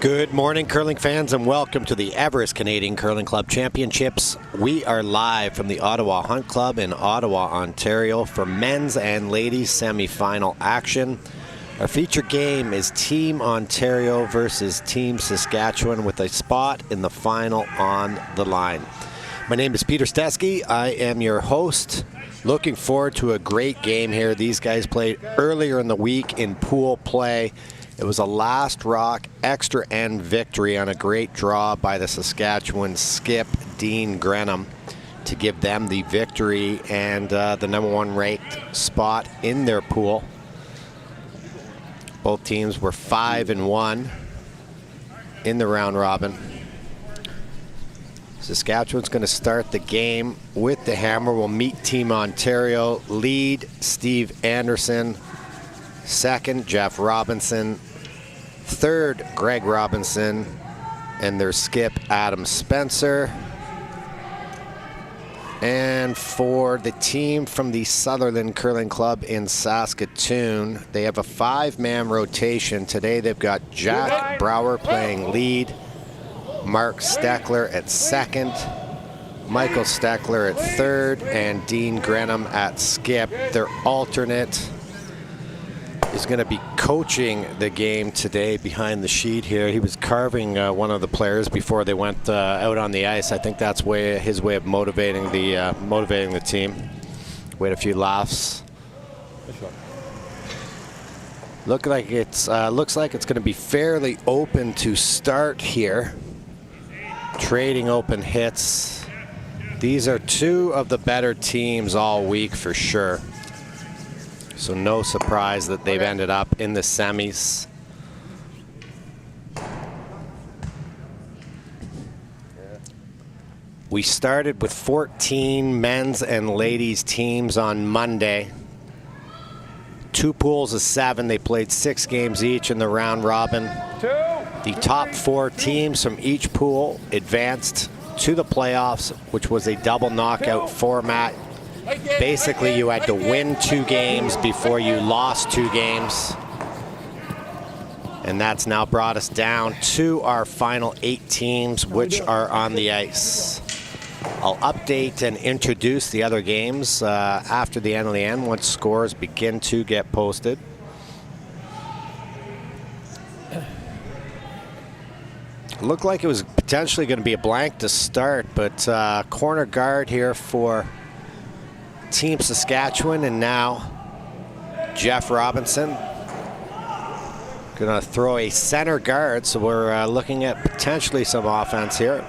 Good morning, curling fans, and welcome to the Everest Canadian Curling Club Championships. We are live from the Ottawa Hunt Club in Ottawa, Ontario for men's and ladies semi-final action. Our feature game is Team Ontario versus Team Saskatchewan with a spot in the final on the line. My name is Peter Stesky. I am your host. Looking forward to a great game here. These guys played earlier in the week in pool play. It was a last rock extra end victory on a great draw by the Saskatchewan skip, Dean Grenham, to give them the victory and the #1 ranked spot in their pool. Both teams were 5-1 in the round robin. Saskatchewan's going to start the game with the hammer. We'll meet Team Ontario. Lead, Steve Anderson. Second, Jeff Robinson. Third, Greg Robinson. And their skip, Adam Spencer. And for the team from the Sutherland Curling Club in Saskatoon, they have a 5-man rotation. Today they've got Jack Brower playing lead, Mark Steckler at second, Michael Steckler at third, and Dean Grenham at skip. Their alternate is going to be coaching the game today behind the sheet here. He was carving one of the players before they went out on the ice. I think that's his way of motivating the team. We had a few laughs. Looks like it's going to be fairly open to start here. Trading open hits. These are two of the better teams all week for sure. So no surprise that they've ended up in the semis. We started with 14 men's and ladies teams on Monday. 2 pools of 7. They played 6 games each in the round robin. The top 4 teams from each pool advanced to the playoffs, which was a double knockout format. Basically, you had to win 2 games before you lost 2 games. And that's now brought us down to our final 8 teams, which are on the ice. I'll update and introduce the other games after the end of the end, once scores begin to get posted. It looked like it was potentially going to be a blank to start, but corner guard here for Team Saskatchewan, and now Jeff Robinson gonna throw a center guard, so we're looking at potentially some offense here.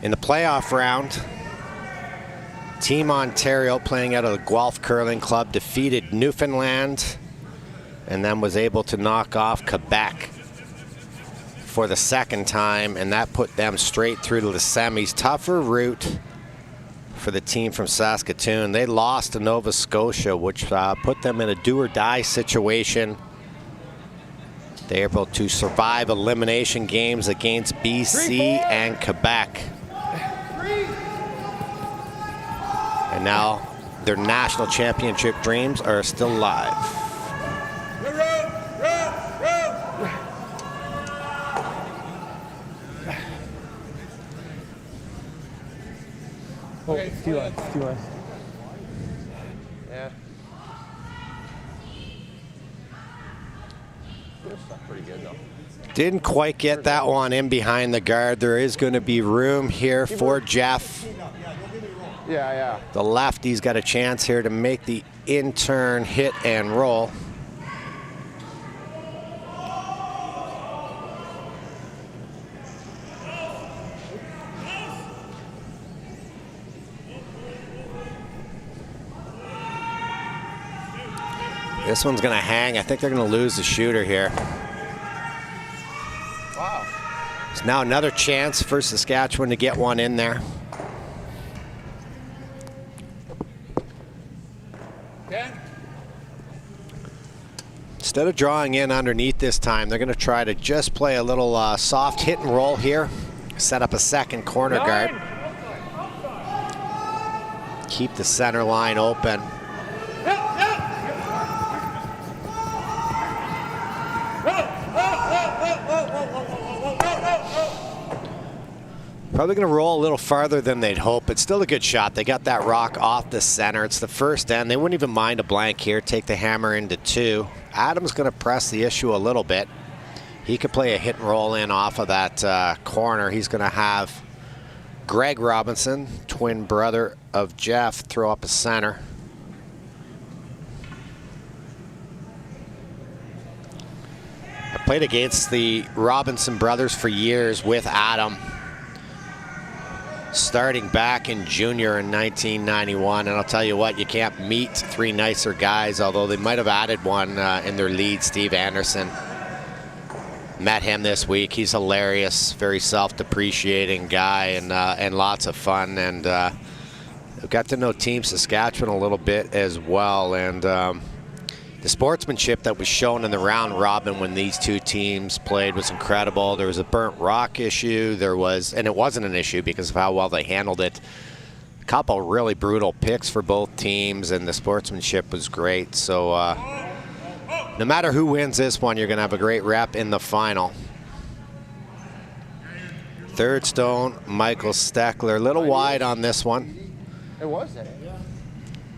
In the playoff round, Team Ontario, playing out of the Guelph Curling Club, defeated Newfoundland and then was able to knock off Quebec for the second time, and that put them straight through to the semis. Tougher route for the team from Saskatoon. They lost to Nova Scotia, which put them in a do-or-die situation. They're able to survive elimination games against BC and Quebec. And now their national championship dreams are still alive. Oh, it's too low, it's too low. Yeah. Pretty good though. Didn't quite get that one in behind the guard. There is going to be room here for Jeff. Yeah. The lefty's got a chance here to make the in-turn hit and roll. This one's going to hang. I think they're going to lose the shooter here. Wow. It's now another chance for Saskatchewan to get one in there. Instead of drawing in underneath this time, they're going to try to just play a little soft hit and roll here. Set up a second corner guard. Keep the center line open. Probably going to roll a little farther than they'd hope, but still a good shot. They got that rock off the center. It's the first end. They wouldn't even mind a blank here. Take the hammer into 2. Adam's going to press the issue a little bit. He could play a hit and roll in off of that corner. He's going to have Greg Robinson, twin brother of Jeff, throw up a center. I played against the Robinson brothers for years with Adam, starting back in junior in 1991. And I'll tell you what, you can't meet 3 nicer guys, although they might have added one in their lead, Steve Anderson. Met him this week. He's hilarious, very self-depreciating guy, and lots of fun. And I've got to know Team Saskatchewan a little bit as well. And the sportsmanship that was shown in the round robin when these 2 teams played was incredible. There was a burnt rock issue. There was, and it wasn't an issue because of how well they handled it. A couple really brutal picks for both teams, and the sportsmanship was great. So no matter who wins this one, you're going to have a great rep in the final. Third stone, Michael Steckler. A little wide on this one. It was it.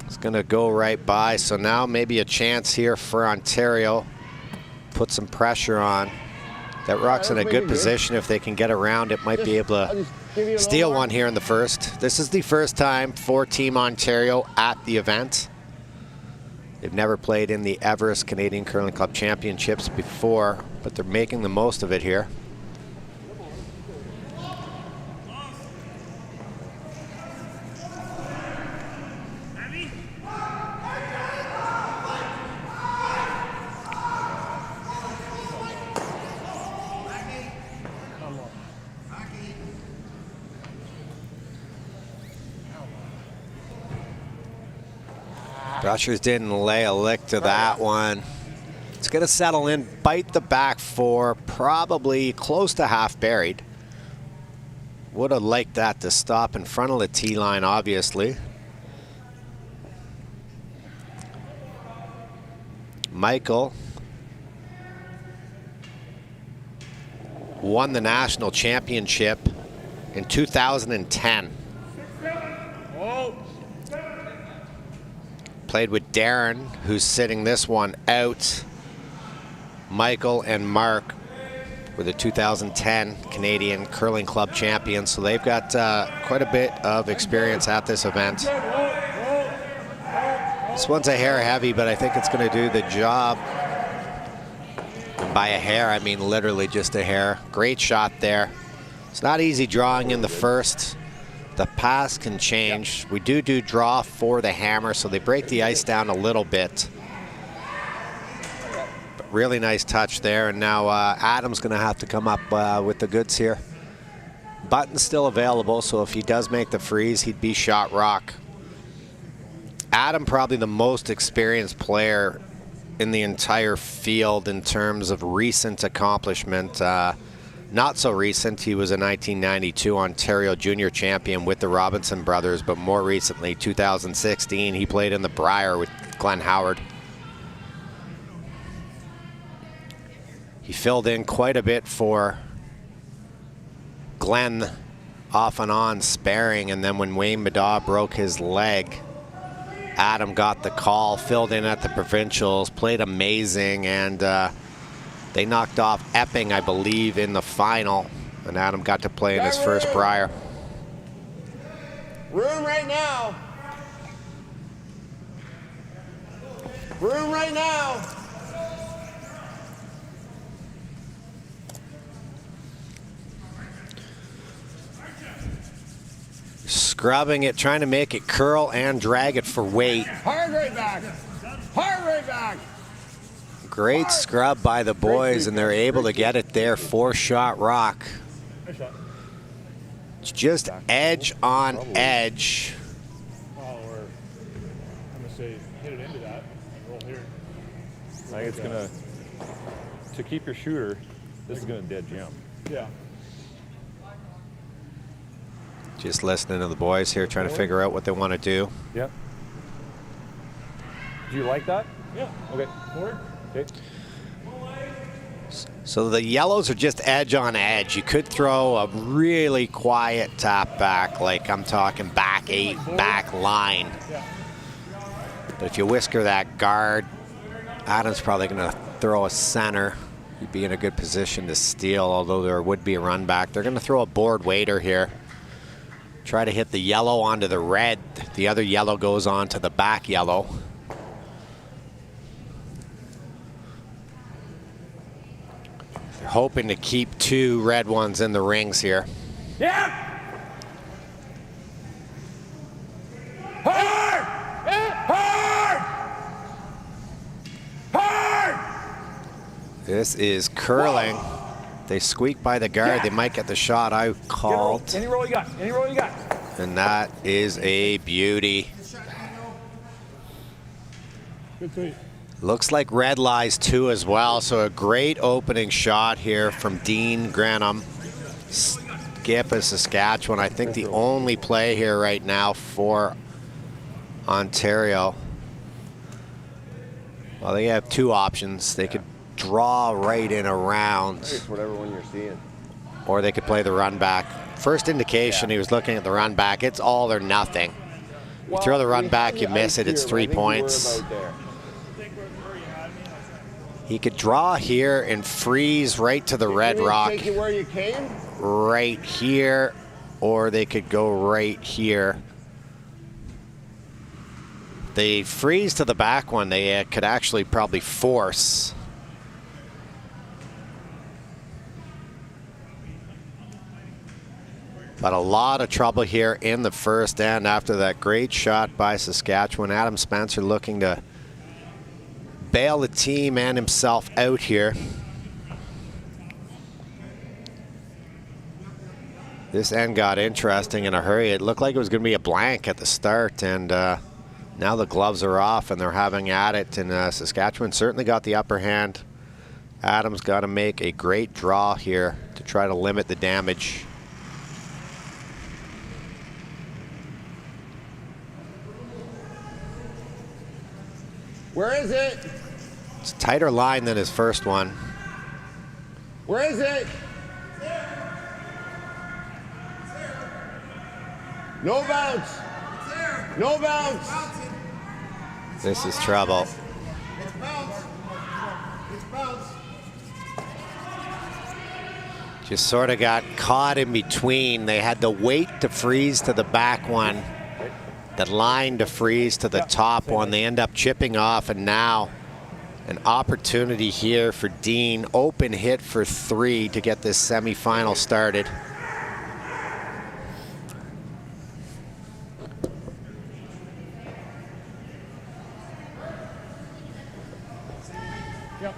It's going to go right by. So now maybe a chance here for Ontario. Put some pressure on. That rock's in a good position. If they can get around it, might be able to steal one here in the first. This is the first time for Team Ontario at the event. They've never played in the Everest Canadian Curling Club Championships before, but they're making the most of it here. Brushers didn't lay a lick to that one. It's going to settle in, bite the back 4, probably close to half buried. Would have liked that to stop in front of the tee line, obviously. Michael won the national championship in 2010. Played with Darren, who's sitting this one out. Michael and Mark were the 2010 Canadian Curling Club champions, so they've got quite a bit of experience at this event. This one's a hair heavy, but I think it's going to do the job. And by a hair, I mean literally just a hair. Great shot there. It's not easy drawing in the first. The pass can change. We do draw for the hammer, so they break the ice down a little bit. But really nice touch there, and now Adam's going to have to come up with the goods here. Button's still available, so if he does make the freeze, he'd be shot rock. Adam probably the most experienced player in the entire field in terms of recent accomplishment. Not so recent, he was a 1992 Ontario Junior Champion with the Robinson brothers, but more recently, 2016, he played in the Brier with Glenn Howard. He filled in quite a bit for Glenn off and on sparing, and then when Wayne Madaw broke his leg, Adam got the call, filled in at the provincials, played amazing, and they knocked off Epping, I believe, in the final, and Adam got to play in his first Brier. Room right now. Room right now. Scrubbing it, trying to make it curl and drag it for weight. Hard right back. Hard right back. Great scrub by the boys, and they're able to get it there for shot rock. It's just edge on edge. Or I'm going to say hit it into that and roll here. I think it's going to keep your shooter, this is going to dead jump. Yeah. Just listening to the boys here, trying to figure out what they want to do. Yep. Do you like that? Yeah. Okay. Forward. Okay. So the yellows are just edge on edge. You could throw a really quiet tap back, like I'm talking back 8, back line. But if you whisker that guard, Adam's probably going to throw a center. He'd be in a good position to steal, although there would be a run back. They're going to throw a board waiter here. Try to hit the yellow onto the red. The other yellow goes on to the back yellow. They're hoping to keep 2 red ones in the rings here. Yeah. Hard! Hard! Hard! This is curling. They squeak by the guard. They might get the shot I called. Any roll you got. Any roll you got. And that is a beauty. Good sweep. Looks like red lies 2 as well. So a great opening shot here from Dean Grenham. Skip of Saskatchewan. I think the only play here right now for Ontario. Well, they have 2 options. They could draw right in around. It's whatever one you're seeing. Or they could play the run back. First indication he was looking at the run back. It's all or nothing. You throw the run back, you miss it, it's 3 points. He could draw here and freeze right to the red rock. Take you where you came? Right here, or they could go right here. They freeze to the back one, they could actually probably force. But a lot of trouble here in the first end after that great shot by Saskatchewan. Adam Spencer looking to bail the team and himself out here. This end got interesting in a hurry. It looked like it was going to be a blank at the start, and now the gloves are off and they're having at it, and Saskatchewan certainly got the upper hand. Adam's got to make a great draw here to try to limit the damage. Where is it? It's a tighter line than his first one. Where is it? No bounce. No bounce. This is trouble. It's bounce. It's bounce. Just sort of got caught in between. They had to wait to freeze to the back one. That line to freeze to the top one. They end up chipping off, and now an opportunity here for Dean. Open hit for 3 to get this semifinal started. Yep.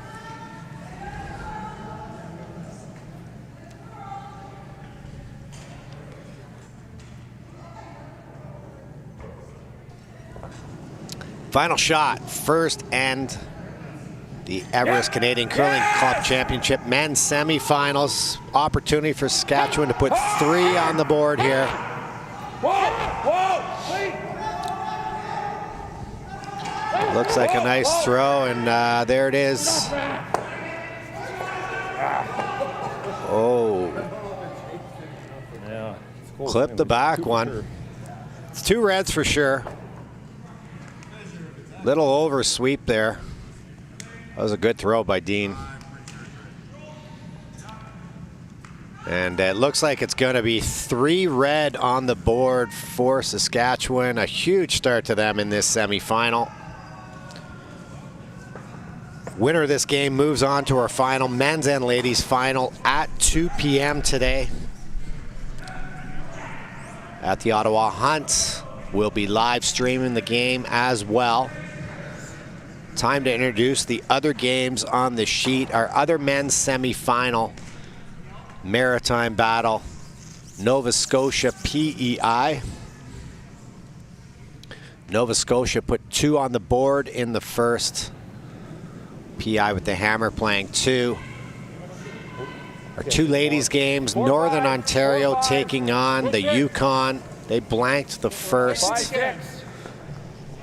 Final shot, first end, the Everest Canadian Curling Club Championship men's semifinals. Opportunity for Saskatchewan to put 3 on the board here. Looks like a nice throw, and there it is. Oh. Yeah. Clip the back one. It's 2 reds for sure. Little over sweep there. That was a good throw by Dean. And it looks like it's going to be 3 red on the board for Saskatchewan. A huge start to them in this semifinal. Winner of this game moves on to our final, men's and ladies final, at 2 p.m. today at the Ottawa Hunt. We'll be live streaming the game as well. Time to introduce the other games on the sheet. Our other men's semifinal, Maritime Battle, Nova Scotia PEI. Nova Scotia put 2 on the board in the first. PEI with the hammer playing 2. Our 2 ladies games, Northern Ontario taking on the Yukon. They blanked the first.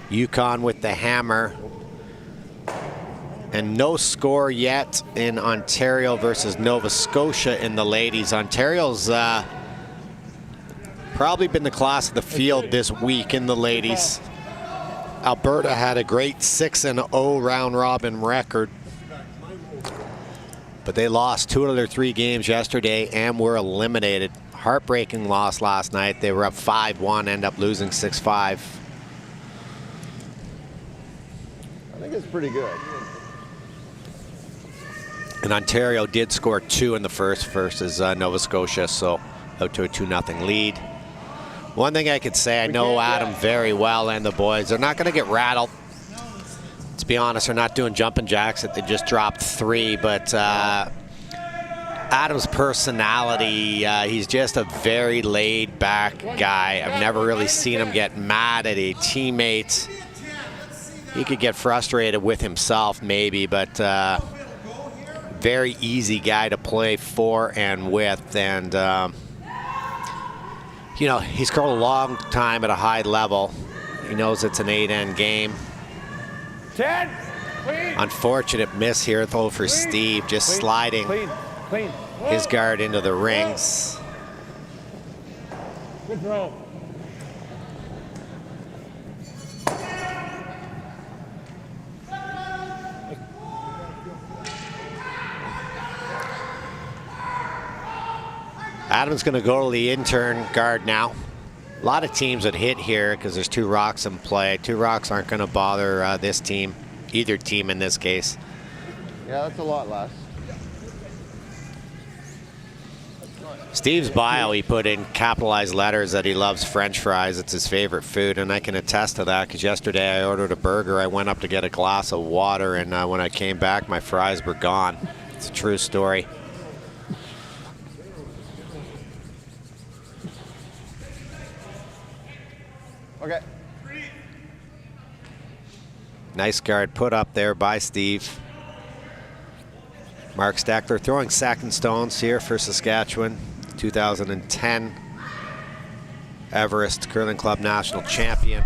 Yukon with the hammer. And no score yet in Ontario versus Nova Scotia in the ladies. Ontario's probably been the class of the field this week in the ladies. Alberta had a great 6-0 round robin record, but they lost 2 of their 3 games yesterday and were eliminated. Heartbreaking loss last night. They were up 5-1, end up losing 6-5. I think it's pretty good. And Ontario did score 2 in the first versus Nova Scotia, so out to a 2-0 lead. One thing I could say, I know Adam very well and the boys. They're not going to get rattled. To be honest, they're not doing jumping jacks. They just dropped 3, but Adam's personality, he's just a very laid-back guy. I've never really seen him get mad at a teammate. He could get frustrated with himself maybe, but very easy guy to play for and with. And you know, he's curled a long time at a high level. He knows it's an 8-end game. 10. Unfortunate miss here though for Steve, just sliding his guard into the rings. Good throw. Adam's going to go to the intern guard now. A lot of teams would hit here because there's 2 rocks in play. 2 rocks aren't going to bother this team, either team in this case. Yeah, that's a lot less. Steve's bio, he put in capitalized letters that he loves French fries. It's his favorite food, and I can attest to that because yesterday I ordered a burger. I went up to get a glass of water, and when I came back, my fries were gone. It's a true story. Okay. Nice guard put up there by Steve. Mark Steckler throwing second stones here for Saskatchewan. 2010 Everest Curling Club National Champion.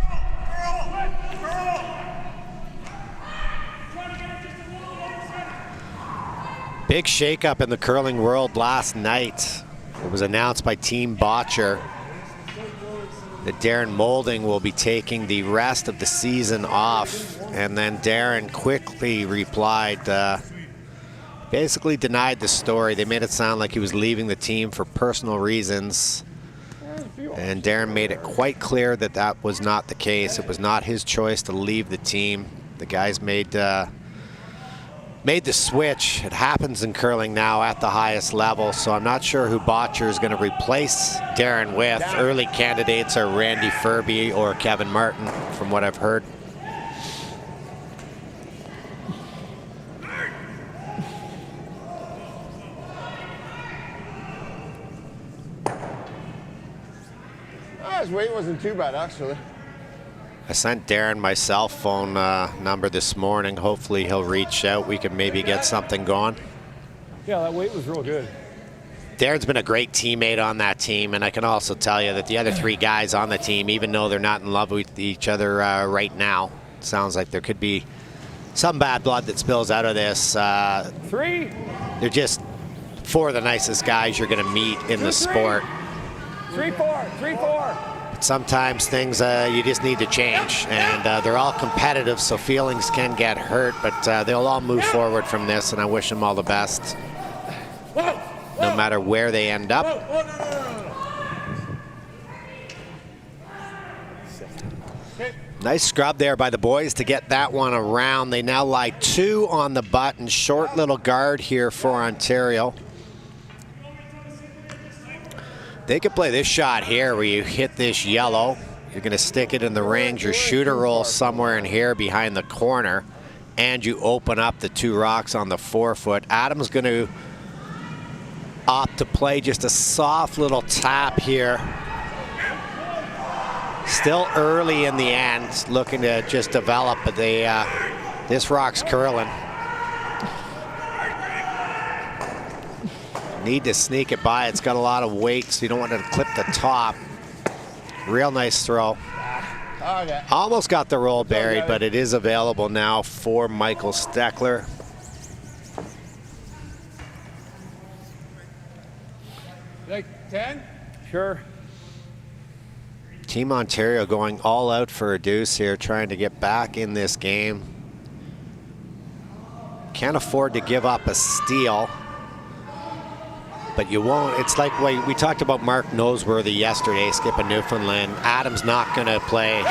Big shakeup in the curling world last night. It was announced by Team Botcher that Darren Moulding will be taking the rest of the season off. And then Darren quickly replied, basically denied the story. They made it sound like he was leaving the team for personal reasons. And Darren made it quite clear that that was not the case. It was not his choice to leave the team. The guys made the switch. It happens in curling now at the highest level, so I'm not sure who Botcher is going to replace Darren with. Early candidates are Randy Furby or Kevin Martin, from what I've heard. His weight wasn't too bad, actually. I sent Darren my cell phone number this morning. Hopefully he'll reach out. We can maybe get something going. Yeah, that weight was real good. Darren's been a great teammate on that team, and I can also tell you that the other 3 guys on the team, even though they're not in love with each other right now, sounds like there could be some bad blood that spills out of this. 3. They're just 4 of the nicest guys you're going to meet in the sport. 3-4. 3-4. Sometimes things you just need to change, and they're all competitive, so feelings can get hurt, but they'll all move forward from this, and I wish them all the best, no matter where they end up. Nice scrub there by the boys to get that one around. They now lie 2 on the button. Short little guard here for Ontario. They could play this shot here where you hit this yellow. You're going to stick it in the rings. Your shooter rolls somewhere in here behind the corner, and you open up the 2 rocks on the 4-foot. Adam's going to opt to play just a soft little tap here. Still early in the end, looking to just develop, but this rock's curling. Need to sneak it by. It's got a lot of weight, so you don't want to clip the top. Real nice throw. Okay. Almost got the roll buried, but it is available now for Michael Steckler. Like 10? Sure. Team Ontario going all out for a deuce here, trying to get back in this game. Can't afford to give up a steal, but you won't. It's like we talked about Mark Noseworthy yesterday, skipping Newfoundland. Adam's not going to play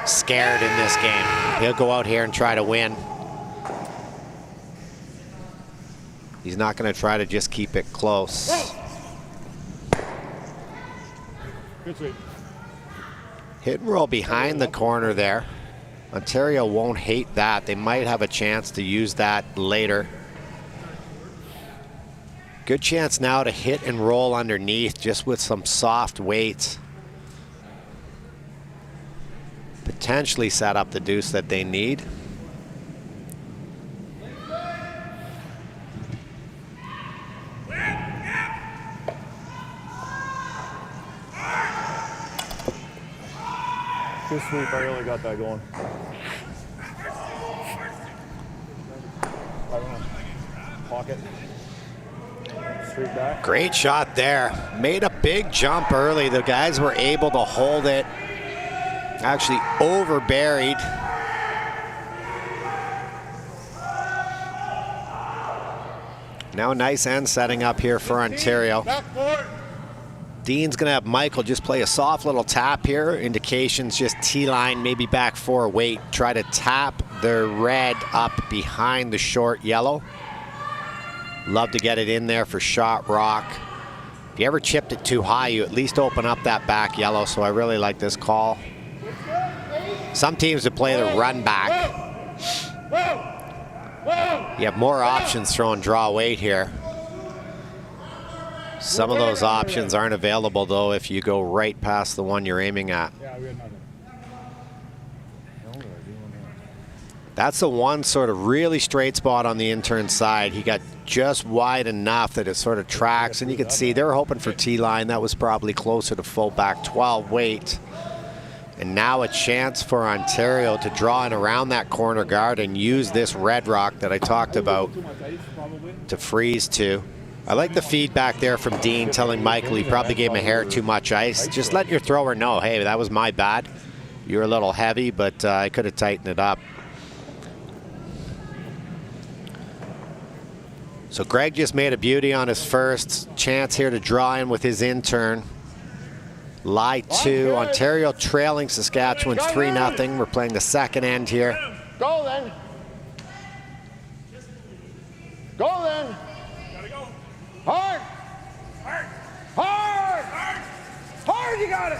scared in this game. He'll go out here and try to win. He's not going to try to just keep it close. Good sweep. Hit and roll behind the corner there. Ontario won't hate that. They might have a chance to use that later. Good chance now to hit and roll underneath just with some soft weights. Potentially set up the deuce that they need. Good sweep. I really got that going. Pocket. Straight back. Great shot there. Made a big jump early. The guys were able to hold it. Actually overburied. Now a nice end setting up here for Ontario. Dean's going to have Michael just play a soft little tap here. Indications just T-line, maybe back 4 weight. Try to tap the red up behind the short yellow. Love to get it in there for shot rock. If you ever chipped it too high, you at least open up that back yellow, so I really like this call. Some teams would play the run back. You have more options throwing draw weight here. Some of those options aren't available, though, if you go right past the one you're aiming at. Yeah, we had nothing. That's the one sort of really straight spot on the intern side. He got just wide enough that it sort of tracks, and you can see they were hoping for T-line. That was probably closer to full back 12 weight. And now a chance for Ontario to draw in around that corner guard and use this red rock that I talked about to freeze to. I like the feedback there from Dean telling Michael he probably gave him a hair too much ice. Just let your thrower know, hey, that was my bad. You're a little heavy, but I could have tightened it up. So Greg just made a beauty on his first chance here to draw in with his intern. Lie 2, Ontario trailing Saskatchewan 3-0. We're playing the second end here. Go then. Go then. Hard. Hard. Hard. Hard. Hard, you got it.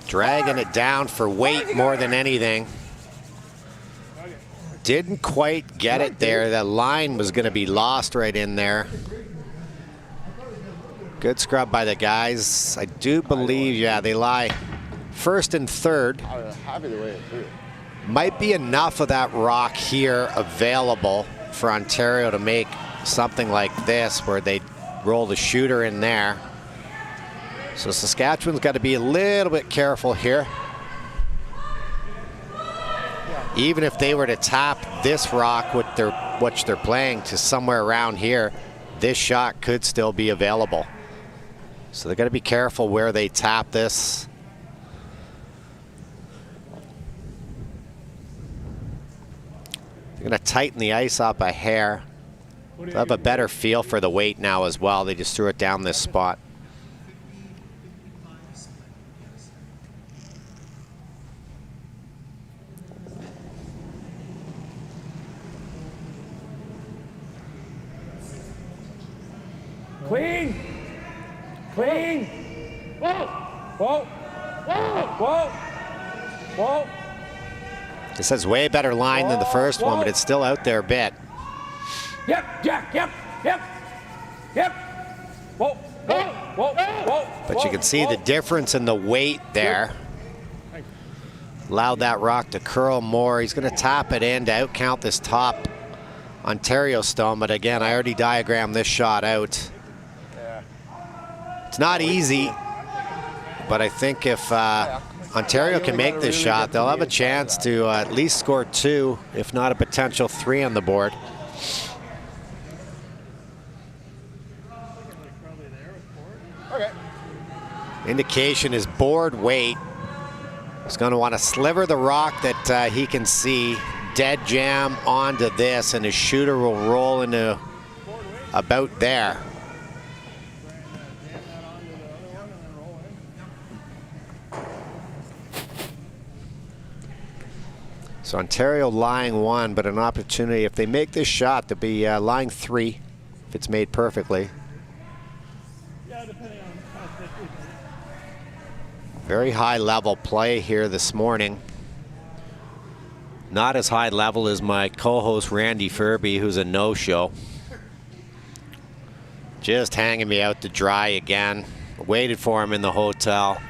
Dragging it down for weight more than anything. Didn't quite get it there. That line was going to be lost right in there. Good scrub by the guys. I do believe, yeah, they lie first and third. Happy the way it threw. Might be enough of that rock here available for Ontario to make something like this where they roll the shooter in there. So Saskatchewan's got to be a little bit careful here. Even if they were to tap this rock with which they're playing to somewhere around here, this shot could still be available. So they got to be careful where they tap this. They're going to tighten the ice up a hair. They'll have a better feel for the weight now as well. They just threw it down this spot. Clean. Clean. Whoa. Whoa. Whoa. Whoa. This has way better line than the first one, but it's still out there a bit. Yep, Jack, yep, yep, yep. Whoa, whoa, whoa, whoa. But you can see the difference in the weight there. Allowed that rock to curl more. He's going to tap it in to outcount this top Ontario stone, but again, I already diagrammed this shot out. It's not easy, but I think if Ontario can make this shot, they'll have a chance to at least score 2, if not a potential 3 on the board. Okay. Indication is board weight. He's going to want to sliver the rock that he can see, dead jam onto this, and his shooter will roll into about there. So Ontario lying 1, but an opportunity. If they make this shot, they'll be lying 3 if it's made perfectly. Very high level play here this morning. Not as high level as my co-host Randy Furby, who's a no-show. Just hanging me out to dry again. Waited for him in the hotel.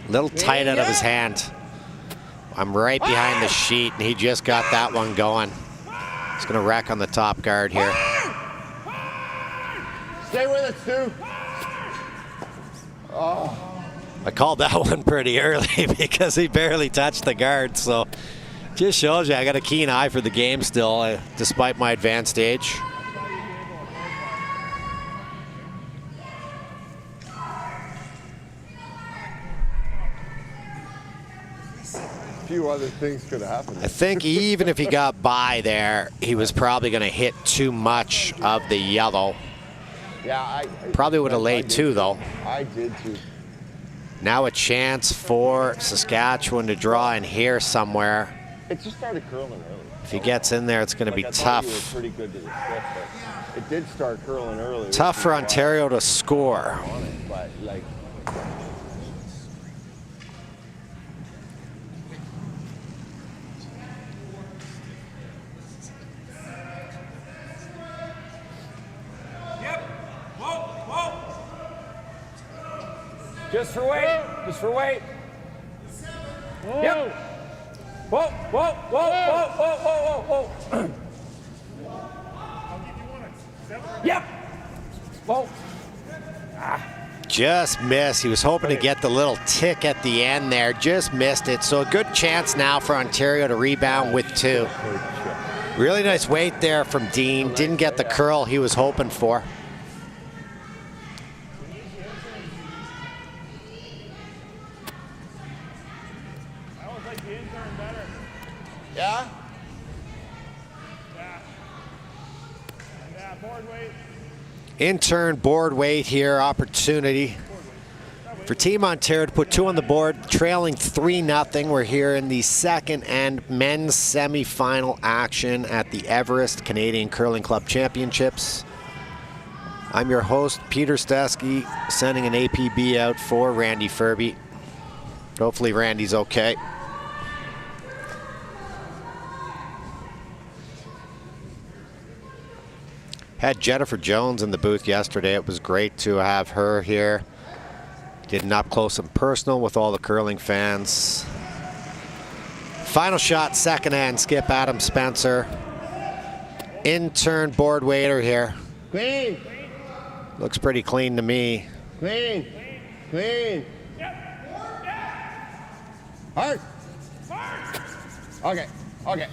Little tight out of his hand. I'm right behind the sheet, and he just got that one going. He's going to wreck on the top guard here. Stay with it, Stu. Oh. I called that one pretty early because he barely touched the guard, so just shows you I got a keen eye for the game still, despite my advanced age. Few other things could have happened. I think even if he got by there, he was probably going to hit too much of the yellow. Yeah, I probably would have laid 2 though. I did too. Now a chance for Saskatchewan to draw in here somewhere. It just started curling early. If he gets in there, it's going to be tough. You were pretty good to the stick, but it did start curling early. Tough for Ontario to score. But like. Just for weight. Just for weight. Yep. Whoa, whoa, whoa, whoa, whoa, whoa, whoa, whoa. Yep. Whoa. Just missed. He was hoping to get the little tick at the end there. Just missed it. So a good chance now for Ontario to rebound with 2. Really nice weight there from Dean. Didn't get the curl he was hoping for. Yeah? Yeah, board weight. In-turn board weight here, opportunity for Team Ontario to put 2 on the board, trailing 3-0. We're here in the second and men's semi-final action at the Everest Canadian Curling Club Championships. I'm your host, Peter Stesky, sending an APB out for Randy Furby. Hopefully Randy's okay. Had Jennifer Jones in the booth yesterday. It was great to have her here. Did an up close and personal with all the curling fans. Final shot, second hand, Skip Adam Spencer. In-turn board waiter here. Clean. Looks pretty clean to me. Clean. Clean. Hard. Okay. Okay.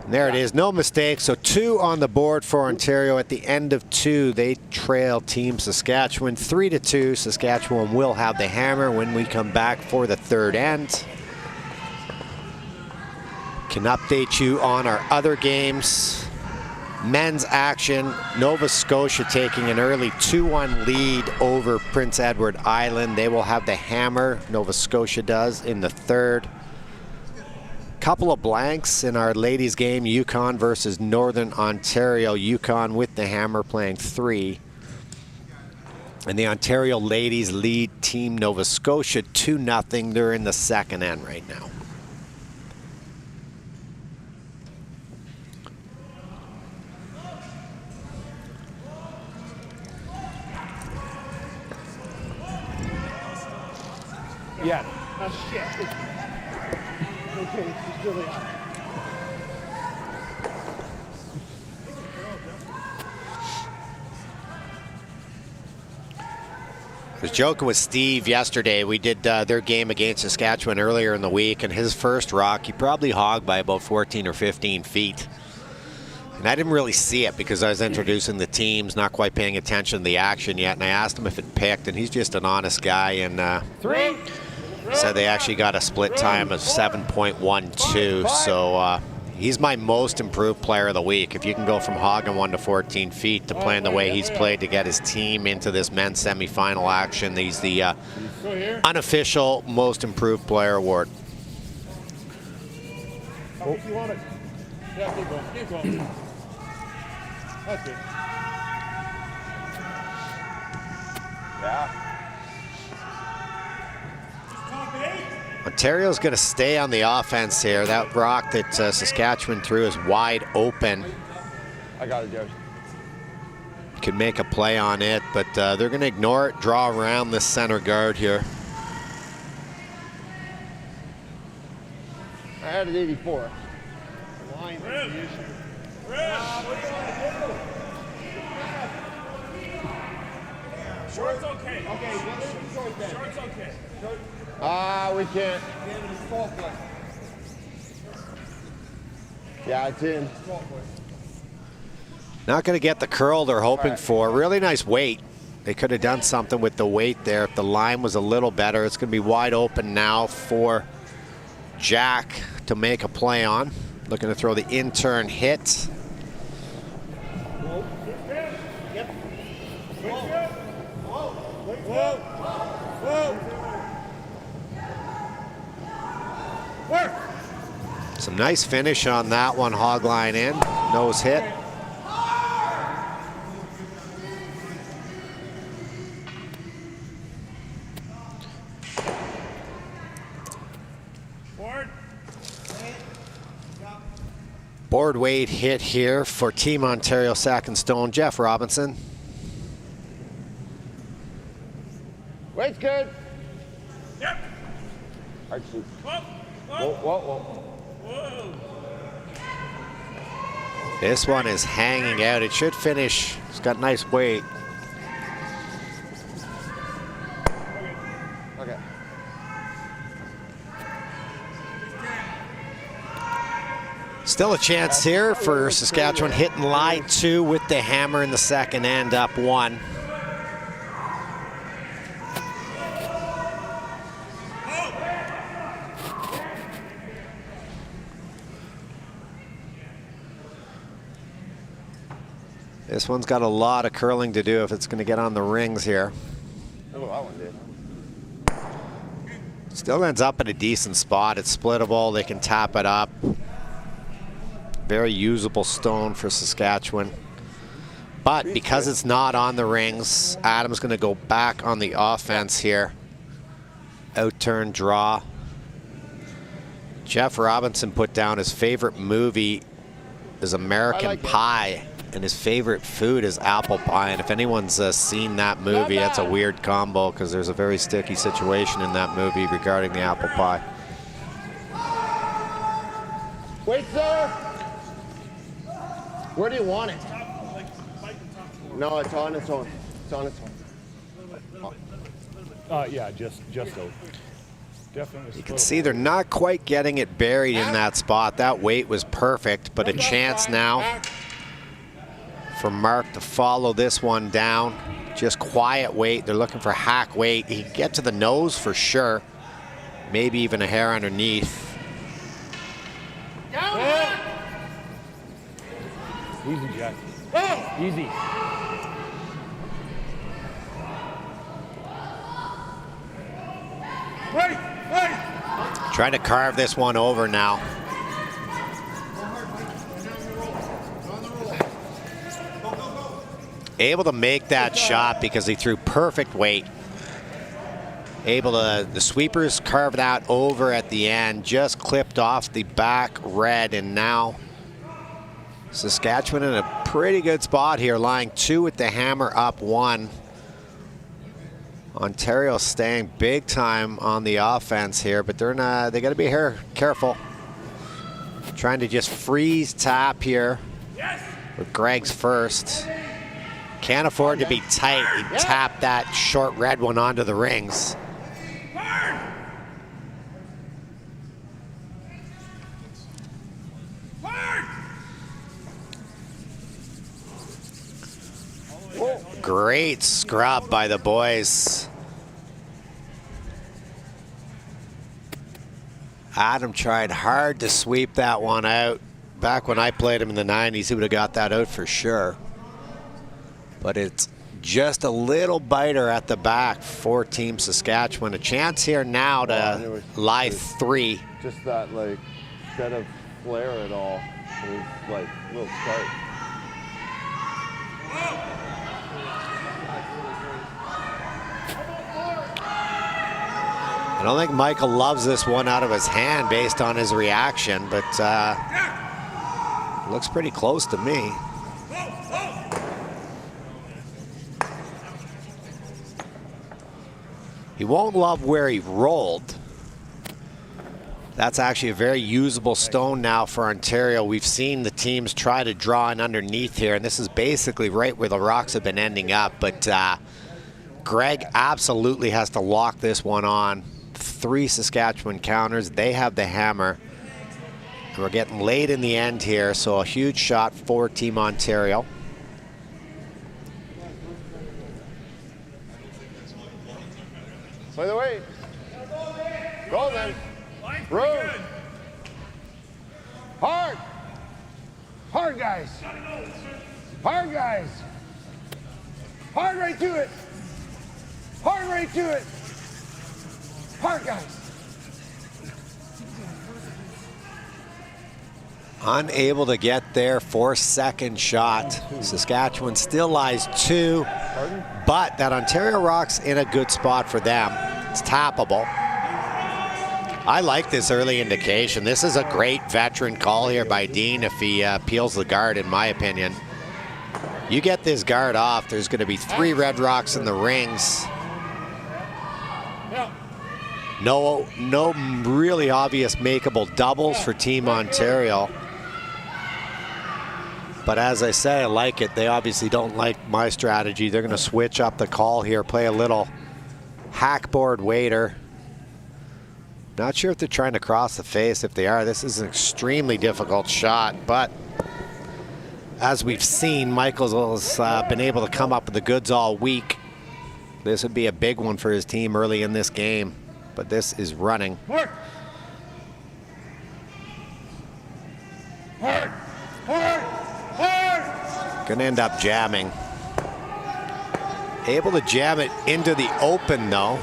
And there it is, no mistake. So 2 on the board for Ontario. At the end of 2, they trail Team Saskatchewan 3-2. Saskatchewan will have the hammer when we come back for the third end. Can update you on our other games. Men's action, Nova Scotia taking an early 2-1 lead over Prince Edward Island. They will have the hammer, Nova Scotia does, in the third. Couple of blanks in our ladies game, Yukon versus Northern Ontario. Yukon with the hammer playing 3. And the Ontario ladies lead Team Nova Scotia 2-0. They're in the second end right now. Yeah. Oh, shit. Okay, it's really hot. I was joking with Steve yesterday. We did their game against Saskatchewan earlier in the week, and his first rock, he probably hogged by about 14 or 15 feet. And I didn't really see it because I was introducing the teams, not quite paying attention to the action yet. And I asked him if it picked, and he's just an honest guy. And said they actually got a split time of 7.12. So he's my most improved player of the week. If you can go from hogging 1 to 14 feet to playing the way he's played to get his team into this men's semifinal action, he's the unofficial most improved player award. Oh. You want it? Yeah, keep going. Keep going. That's it. Yeah. Ontario's going to stay on the offense here. That rock that Saskatchewan threw is wide open. I got it, Josh. Could make a play on it, but they're going to ignore it, draw around this center guard here. I had it 84. Line is the issue. Short's okay. Okay, short's okay. We can't. Yeah, it's in. Not going to get the curl they're hoping for. Really nice weight. They could have done something with the weight there if the line was a little better. It's going to be wide open now for Jack to make a play on. Looking to throw the in-turn hit. Some nice finish on that one, hog line in, nose hit. Board weight hit here for Team Ontario Sack and Stone, Jeff Robinson. Weight's good. Yep. Hard shoot. Whoa. Whoa, whoa, whoa. This one is hanging out. It should finish. It's got nice weight. Okay. Still a chance here for Saskatchewan hitting line 2 with the hammer in the second and up 1. This one's got a lot of curling to do if it's going to get on the rings here. Oh, that one did. Still ends up at a decent spot. It's splittable. They can tap it up. Very usable stone for Saskatchewan. But because it's not on the rings, Adam's going to go back on the offense here. Out-turn draw. Jeff Robinson put down his favorite movie is American Pie. And his favorite food is apple pie. And if anyone's seen that movie, that's a weird combo because there's a very sticky situation in that movie regarding the apple pie. Wait, sir. Where do you want it? No, it's on its own. It's on its own. Yeah, just out. Definitely. You can see they're not quite getting it buried in that spot. That weight was perfect, but a chance now for Mark to follow this one down. Just quiet weight. They're looking for hack weight. He can get to the nose for sure. Maybe even a hair underneath. Easy, Jack. Easy. Trying to carve this one over now. Able to make that shot because he threw perfect weight. Able to, the sweepers carved that over at the end, just clipped off the back red, and now Saskatchewan in a pretty good spot here, lying 2 with the hammer up 1. Ontario staying big time on the offense here, but they're not, they got to be here careful. Trying to just freeze tap here with Greg's first. Can't afford to be tight. He tapped that short red one onto the rings. Great scrub by the boys. Adam tried hard to sweep that one out. Back when I played him in the 90s, he would have got that out for sure. But it's just a little biter at the back for Team Saskatchewan. A chance here now to lie 3. Just that, like, instead of flare at all, it was like a little start. I don't think Michael loves this one out of his hand based on his reaction, but looks pretty close to me. He won't love where he rolled. That's actually a very usable stone now for Ontario. We've seen the teams try to draw in underneath here, and this is basically right where the rocks have been ending up. But Greg absolutely has to lock this one on. 3 Saskatchewan counters. They have the hammer. And we're getting late in the end here, so a huge shot for Team Ontario. By the way, go then. Room. Hard. Hard, guys. Hard, guys. Hard right to it. Hard right to it. Hard, guys. Unable to get there for second shot. Saskatchewan still lies 2, but that Ontario rock's in a good spot for them. It's tappable. I like this early indication. This is a great veteran call here by Dean if he peels the guard, in my opinion. You get this guard off, there's going to be 3 red rocks in the rings. No really obvious makeable doubles for Team Ontario. But as I say, I like it. They obviously don't like my strategy. They're going to switch up the call here, play a little hackboard waiter. Not sure if they're trying to cross the face. If they are, this is an extremely difficult shot. But as we've seen, Michael's been able to come up with the goods all week. This would be a big one for his team early in this game. But this is running. Hard. Hard. Hard. Hard. Gonna end up jamming. Able to jam it into the open though.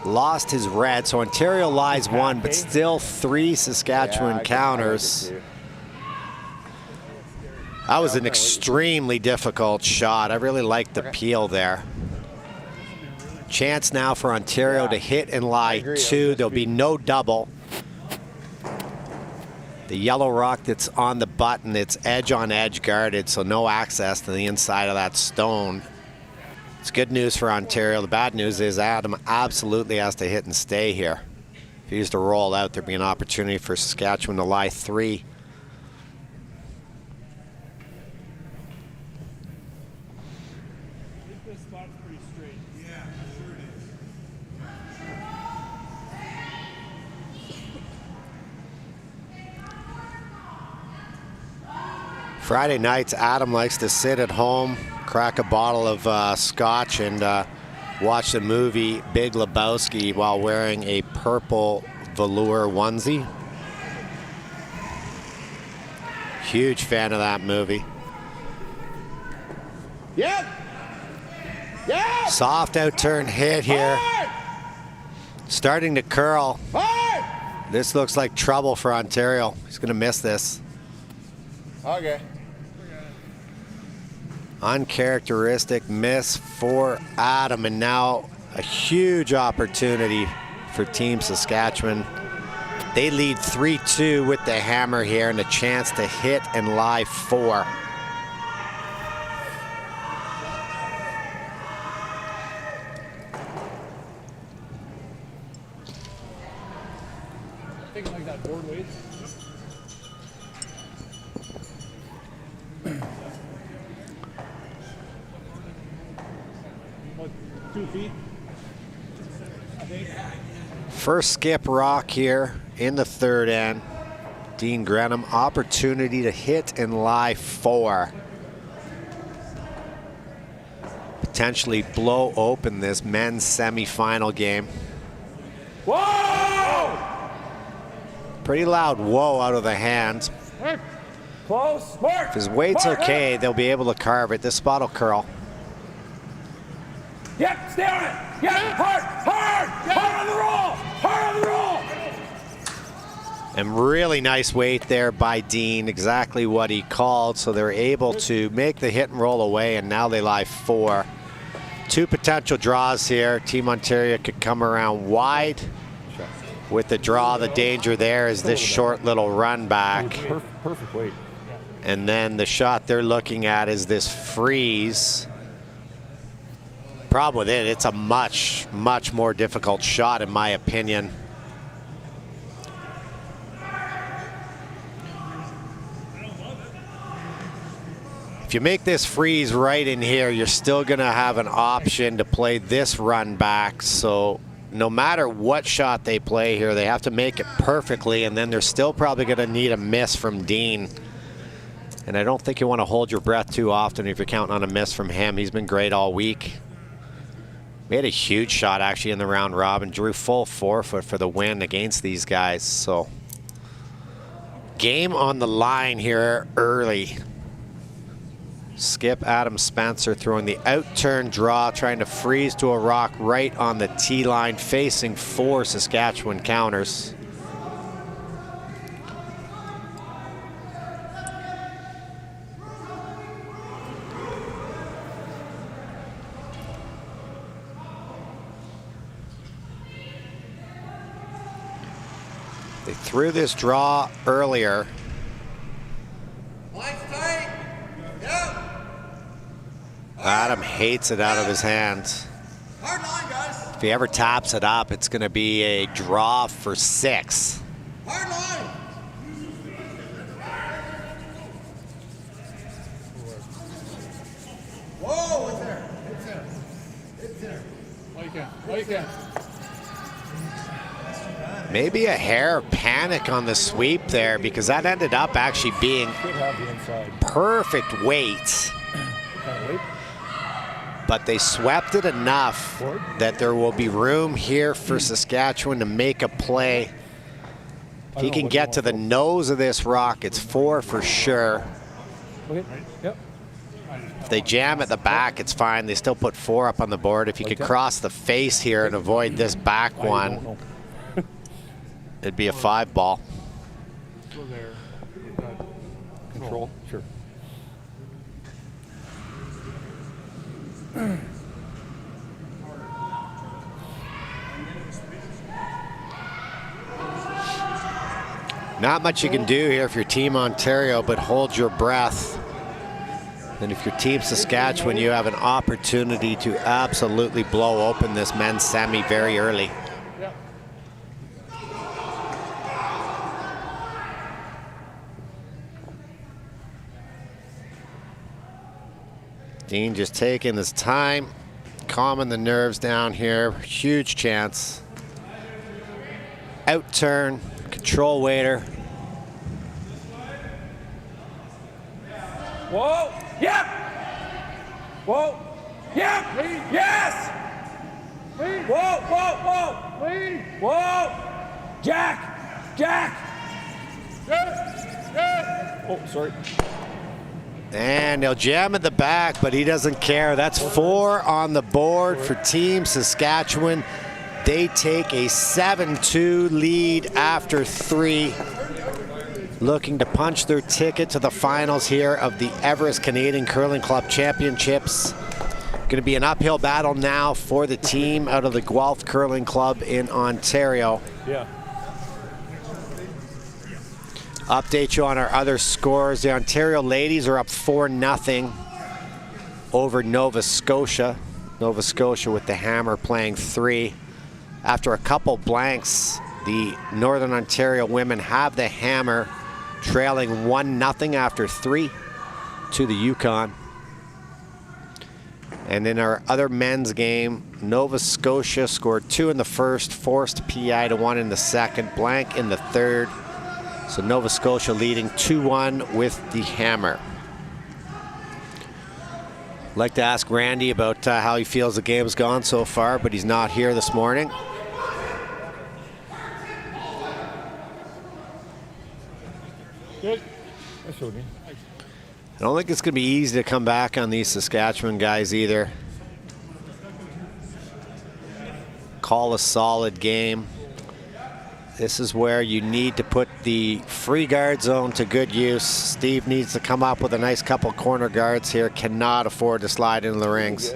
Lost his red, so Ontario lies 1, but still 3 Saskatchewan counters. That was an extremely difficult shot. I really liked the peel there. Chance now for Ontario to hit and lie 2. There'll be no double. The yellow rock that's on the button, it's edge on edge guarded, so no access to the inside of that stone. It's good news for Ontario. The bad news is Adam absolutely has to hit and stay here. If he was to roll out, there'd be an opportunity for Saskatchewan to lie 3. Friday nights, Adam likes to sit at home, crack a bottle of scotch, and watch the movie Big Lebowski while wearing a purple velour onesie. Huge fan of that movie. Yep. Yep. Soft out turn hit here. Hard. Starting to curl. Hard. This looks like trouble for Ontario. He's going to miss this. Okay. Uncharacteristic miss for Adam, and now a huge opportunity for Team Saskatchewan. They lead 3-2 with the hammer here and a chance to hit and lie 4. Taking like that board weight. What, 2 feet? I think. First skip rock here in the third end. Dean Grenham, opportunity to hit and lie 4. potentially blow open this men's semifinal game. Whoa! Pretty loud whoa out of the hands. Close. Mark. If his weight's okay, they'll be able to carve it. This spot will curl. Yep, stay on it. Yep, hard, hard, hard on the roll, hard on the roll. And really nice weight there by Dean, exactly what he called. So they're able to make the hit and roll away, and now they lie 4. 2 potential draws here. Team Ontario could come around wide with the draw. The danger there is this short little run back. Perfect weight. And then the shot they're looking at is this freeze. Problem with it, it's a much, much more difficult shot in my opinion. If you make this freeze right in here, you're still gonna have an option to play this run back. So no matter what shot they play here, they have to make it perfectly, and then they're still probably gonna need a miss from Dean. And I don't think you want to hold your breath too often if you're counting on a miss from him. He's been great all week. Made a huge shot actually in the round robin. Drew full 4-foot for the win against these guys. So game on the line here early. Skip Adam Spencer throwing the out-turn draw, trying to freeze to a rock right on the tee line, facing 4 Saskatchewan counters. They threw this draw earlier. Adam hates it out of his hands. Hard line, guys. If he ever taps it up, it's going to be a draw for 6. Hard line. Whoa, it's there. It's there. It's there. Oh, you can. Oh, you can. Maybe a hair of panic on the sweep there, because that ended up actually being Could have the inside. perfect weight. Kind of weight. But they swept it enough that there will be room here for Saskatchewan to make a play. If he can get to the nose of this rock, it's 4 for sure. Okay. Yep. If they jam at the back, it's fine. They still put 4 up on the board. If you could cross the face here and avoid this back one, it'd be a 5 ball. Go there. Control. Sure. Not much you can do here if you're Team Ontario, but hold your breath. And if you're Team Saskatchewan, you have an opportunity to absolutely blow open this men's semi very early. Yeah. Dean just taking his time, calming the nerves down here. Huge chance. Out turn, control waiter. Whoa. Yep. Whoa. Yep. Yes. Whoa. Whoa. Whoa. Whoa. Jack. Jack. Oh, sorry. And they'll jam at the back, but he doesn't care. That's 4 on the board for Team Saskatchewan. They take a 7-2 lead after 3. Looking to punch their ticket to the finals here of the Everest Canadian Curling Club Championships. Going to be an uphill battle now for the team out of the Guelph Curling Club in Ontario. Yeah. Update you on our other scores. The Ontario ladies are up 4-0 over Nova Scotia. Nova Scotia with the hammer playing 3. After a couple blanks, the Northern Ontario women have the hammer, trailing 1-0 after 3 to the Yukon. And in our other men's game, Nova Scotia scored 2 in the first, forced PI to 1 in the second, blank in the third. So Nova Scotia leading 2-1 with the hammer. like to ask Randy about how he feels the game's gone so far, but he's not here this morning. Good. That's okay. I don't think it's going to be easy to come back on these Saskatchewan guys either. Call a solid game. This is where you need to put the free guard zone to good use. Steve needs to come up with a nice couple corner guards here. Cannot afford to slide into the rings.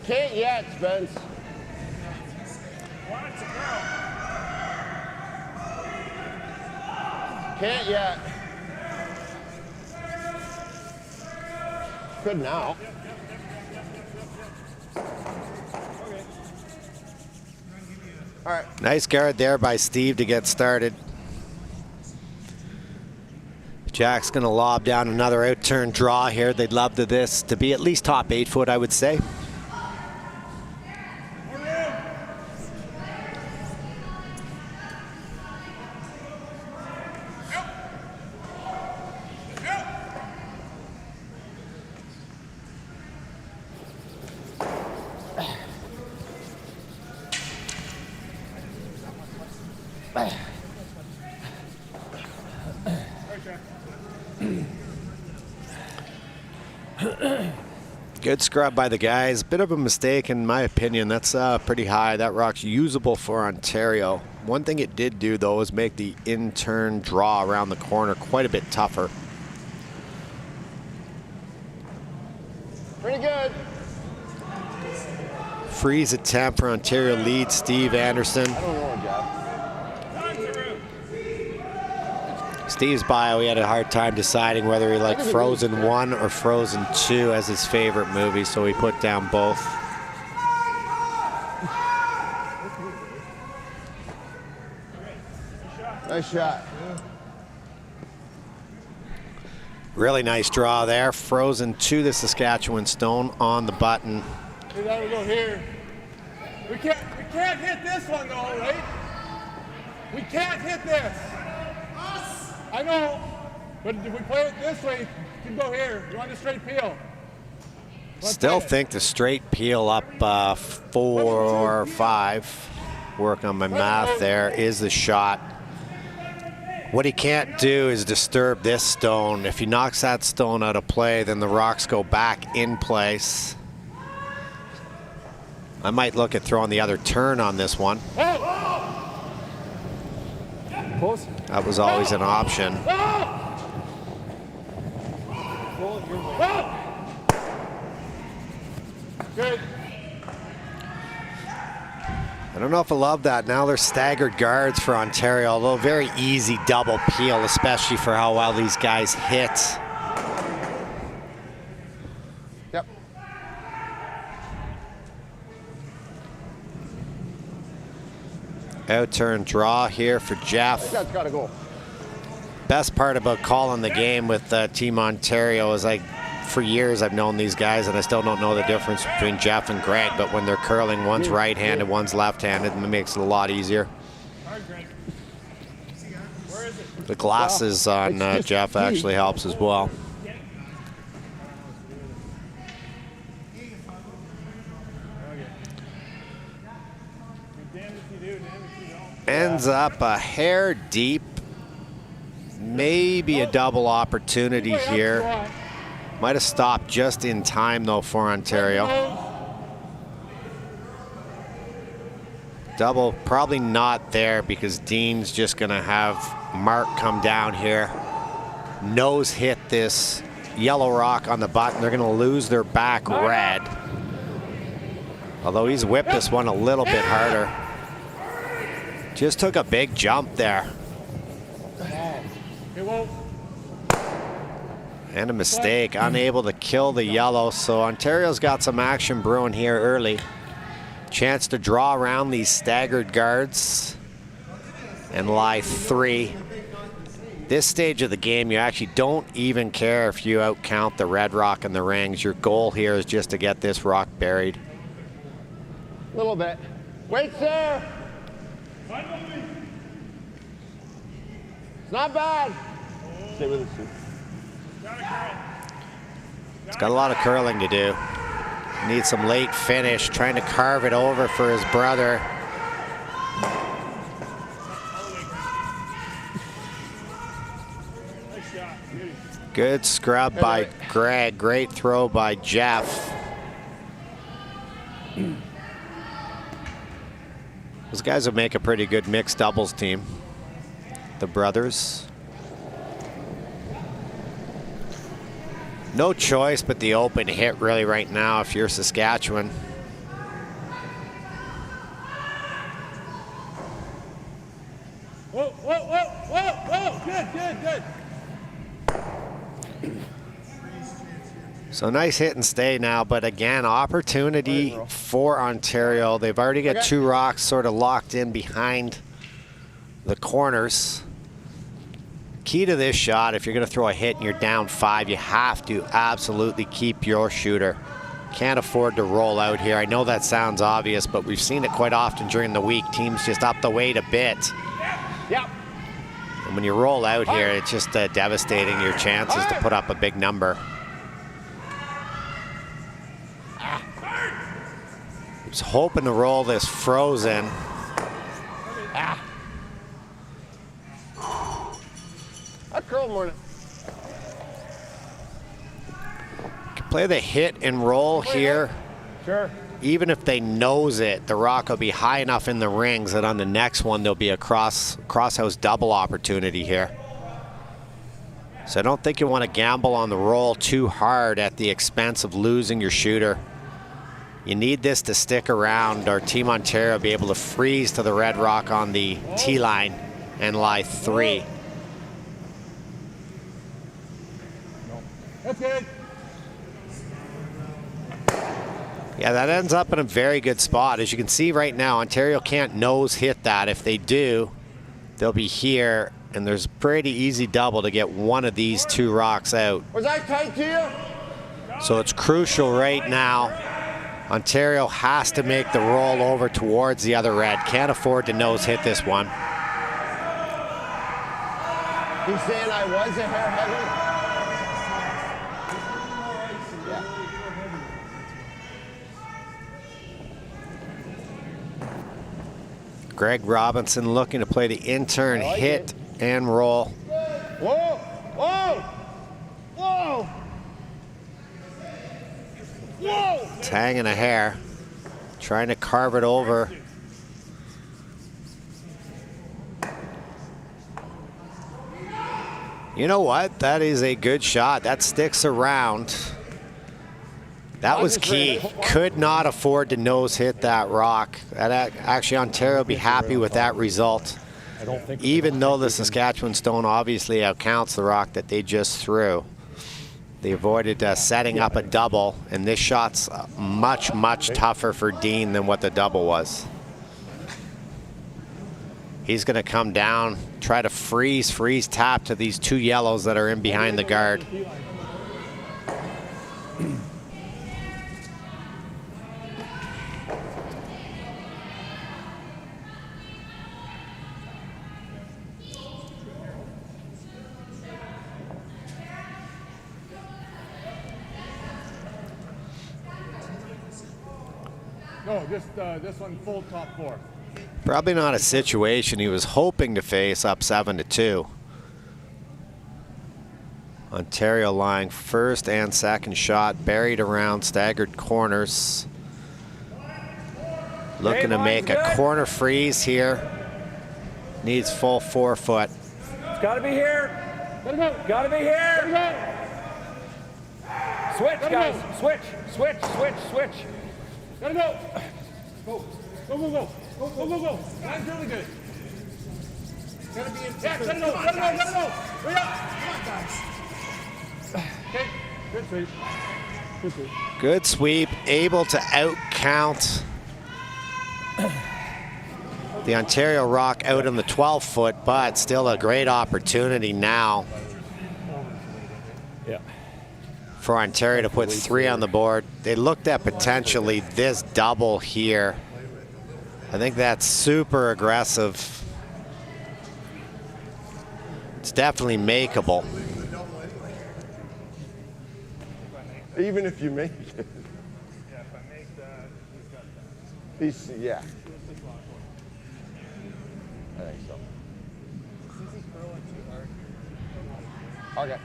Can't yet, Spence. Can't yet. Good now. All right. Nice guard there by Steve to get started. Jack's going to lob down another out-turn draw here. They'd love this to be at least top 8 foot, I would say. Good scrub by the guys. Bit of a mistake in my opinion. That's pretty high. That rock's usable for Ontario. One thing it did do though is make the in-turn draw around the corner quite a bit tougher. Pretty good. Freeze attempt for Ontario lead Steve Anderson. I don't know, Jeff. Steve's bio, he had a hard time deciding whether he liked Frozen 1 or Frozen 2 as his favorite movie, so he put down both. Nice shot. Really nice draw there. Frozen to the Saskatchewan stone on the button. We gotta go here. We can't hit this one though, right? We can't hit this. I know, but if we play it this way, you can go here. You want a straight peel. Still think the straight peel up 4 or 5. Work on my math there is the shot. What he can't do is disturb this stone. If he knocks that stone out of play, then the rocks go back in place. I might look at throwing the other turn on this one. That was always an option. Good. I don't know if I love that. Now they're staggered guards for Ontario, although very easy double peel, especially for how well these guys hit. Yep. Out-turn draw here for Jeff. That's got to go. Best part about calling the game with Team Ontario is for years I've known these guys and I still don't know the difference between Jeff and Greg, but when they're curling, one's right-handed, one's left-handed, and it makes it a lot easier. The glasses on Jeff actually helps as well. Ends up a hair deep. Maybe a double opportunity here. Might have stopped just in time though for Ontario. Double probably not there because Dean's just gonna have Mark come down here. Nose hit this yellow rock on the button. They're gonna lose their back red. Although he's whipped this one a little bit harder. Just took a big jump there. And a mistake, unable to kill the yellow. So Ontario's got some action brewing here early. Chance to draw around these staggered guards and lie 3. This stage of the game, you actually don't even care if you outcount the red rock in the rings. Your goal here is just to get this rock buried. A little bit. Wait, sir. It's not bad. Stay with us, Steve. It's got a lot of curling to do. Needs some late finish, trying to carve it over for his brother. Good scrub by Greg. Great throw by Jeff. Those guys would make a pretty good mixed doubles team, the brothers. No choice but the open hit really right now if you're Saskatchewan. Whoa, whoa, whoa, whoa, whoa, good, good, good. So nice hit and stay now, but again, opportunity for Ontario. They've already got two rocks sort of locked in behind the corners. Key to this shot, if you're going to throw a hit and you're down 5, you have to absolutely keep your shooter. Can't afford to roll out here. I know that sounds obvious, but we've seen it quite often during the week. Teams just up the weight a bit. Yep. And when you roll out here, it's just devastating your chances to put up a big number. I was hoping to roll this frozen. I curled more. Play the hit and roll here. Sure. Even if they nose it, the rock will be high enough in the rings that on the next one there'll be a cross-house double opportunity here. So I don't think you want to gamble on the roll too hard at the expense of losing your shooter. You need this to stick around, or Team Ontario will be able to freeze to the red rock on the tee line and lie 3. That's good. Yeah, that ends up in a very good spot. As you can see right now, Ontario can't nose hit that. If they do, they'll be here, and there's a pretty easy double to get one of these 2 rocks out. Was I tight to you? So it's crucial right now. Ontario has to make the roll over towards the other red. Can't afford to nose hit this one. He's saying I was a hair heavy. Greg Robinson looking to play the in-turn hit and roll. Whoa! Whoa! Whoa! Whoa! It's hanging a hair, trying to carve it over. You know what? That is a good shot. That sticks around. That was key. Could not afford to nose hit that rock. Actually, Ontario will be happy with that result. Even though the Saskatchewan stone obviously outcounts the rock that they just threw. They avoided setting up a double, and this shot's much, much tougher for Dean than what the double was. He's going to come down, try to freeze tap to these 2 yellows that are in behind the guard. No, just this one full top 4. Probably not a situation he was hoping to face up 7-2. Ontario lying first and second shot, buried around staggered corners. Looking to make a corner freeze here. Needs full 4 foot. It's got to be here. Got to be here. Switch, guys. Switch. Gotta go. Go. Go. That's really good. Gotta be in. Yeah, gotta go. Hurry up. Come on, guys. Okay. Good sweep. Good sweep. Able to outcount the Ontario rock out in the 12 foot, but still a great opportunity now. Yeah. For Ontario to put 3 on the board. They looked at potentially this double here. I think that's super aggressive. It's definitely makeable. Even if you make it. Yeah, if I make that, he's got that. Yeah. I think so. Since he's curling too hard. Okay.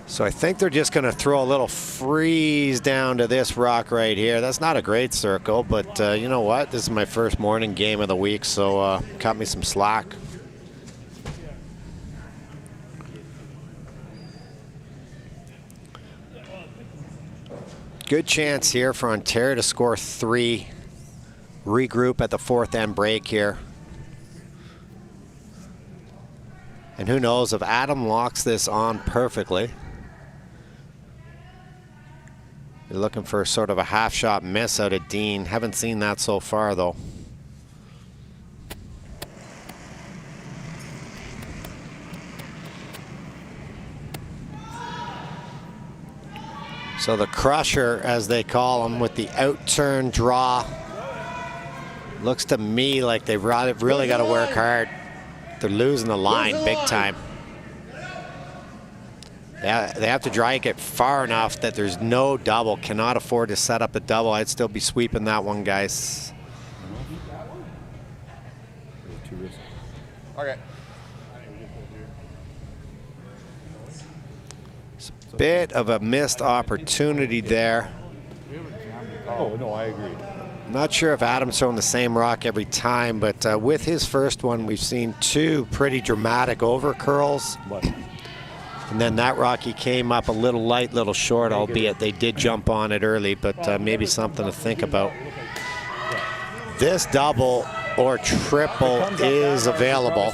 So I think they're just going to throw a little freeze down to this rock right here. That's not a great circle, but you know what? This is my first morning game of the week, so cut me some slack. Good chance here for Ontario to score 3. Regroup at the 4th end break here. And who knows if Adam locks this on perfectly. You're looking for sort of a half shot miss out of Dean. Haven't seen that so far though. So the crusher, as they call him, with the out-turn draw. Looks to me like they've really got to work hard. They're losing the line big time. Yeah, they have to drag it far enough that there's no double. Cannot afford to set up a double. I'd still be sweeping that one, guys. Okay. It's a bit of a missed opportunity there. Oh, no, I agree. Not sure if Adam's throwing the same rock every time, but with his first one, we've seen 2 pretty dramatic over curls. And then that rock, he came up a little light, little short, albeit they did jump on it early, but maybe something to think about. This double or triple is available.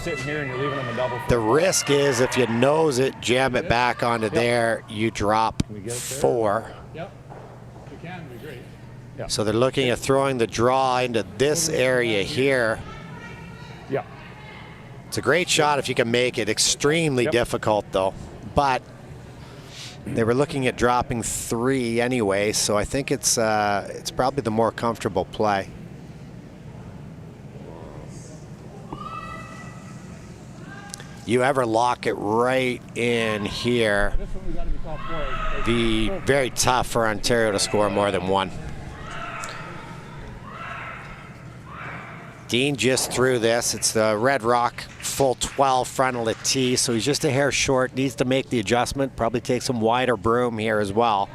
The risk is if you nose it, jam it back onto there, you drop 4. Yep. If you can, it'd be great. So they're looking at throwing the draw into this area here. Yeah. It's a great shot if you can make it. Extremely difficult though. But they were looking at dropping 3 anyway, so I think it's probably the more comfortable play. You ever lock it right in here, be very tough for Ontario to score more than 1. Dean just threw this. It's the Red Rock full 12 frontal at tee, so he's just a hair short. Needs to make the adjustment. Probably take some wider broom here as well.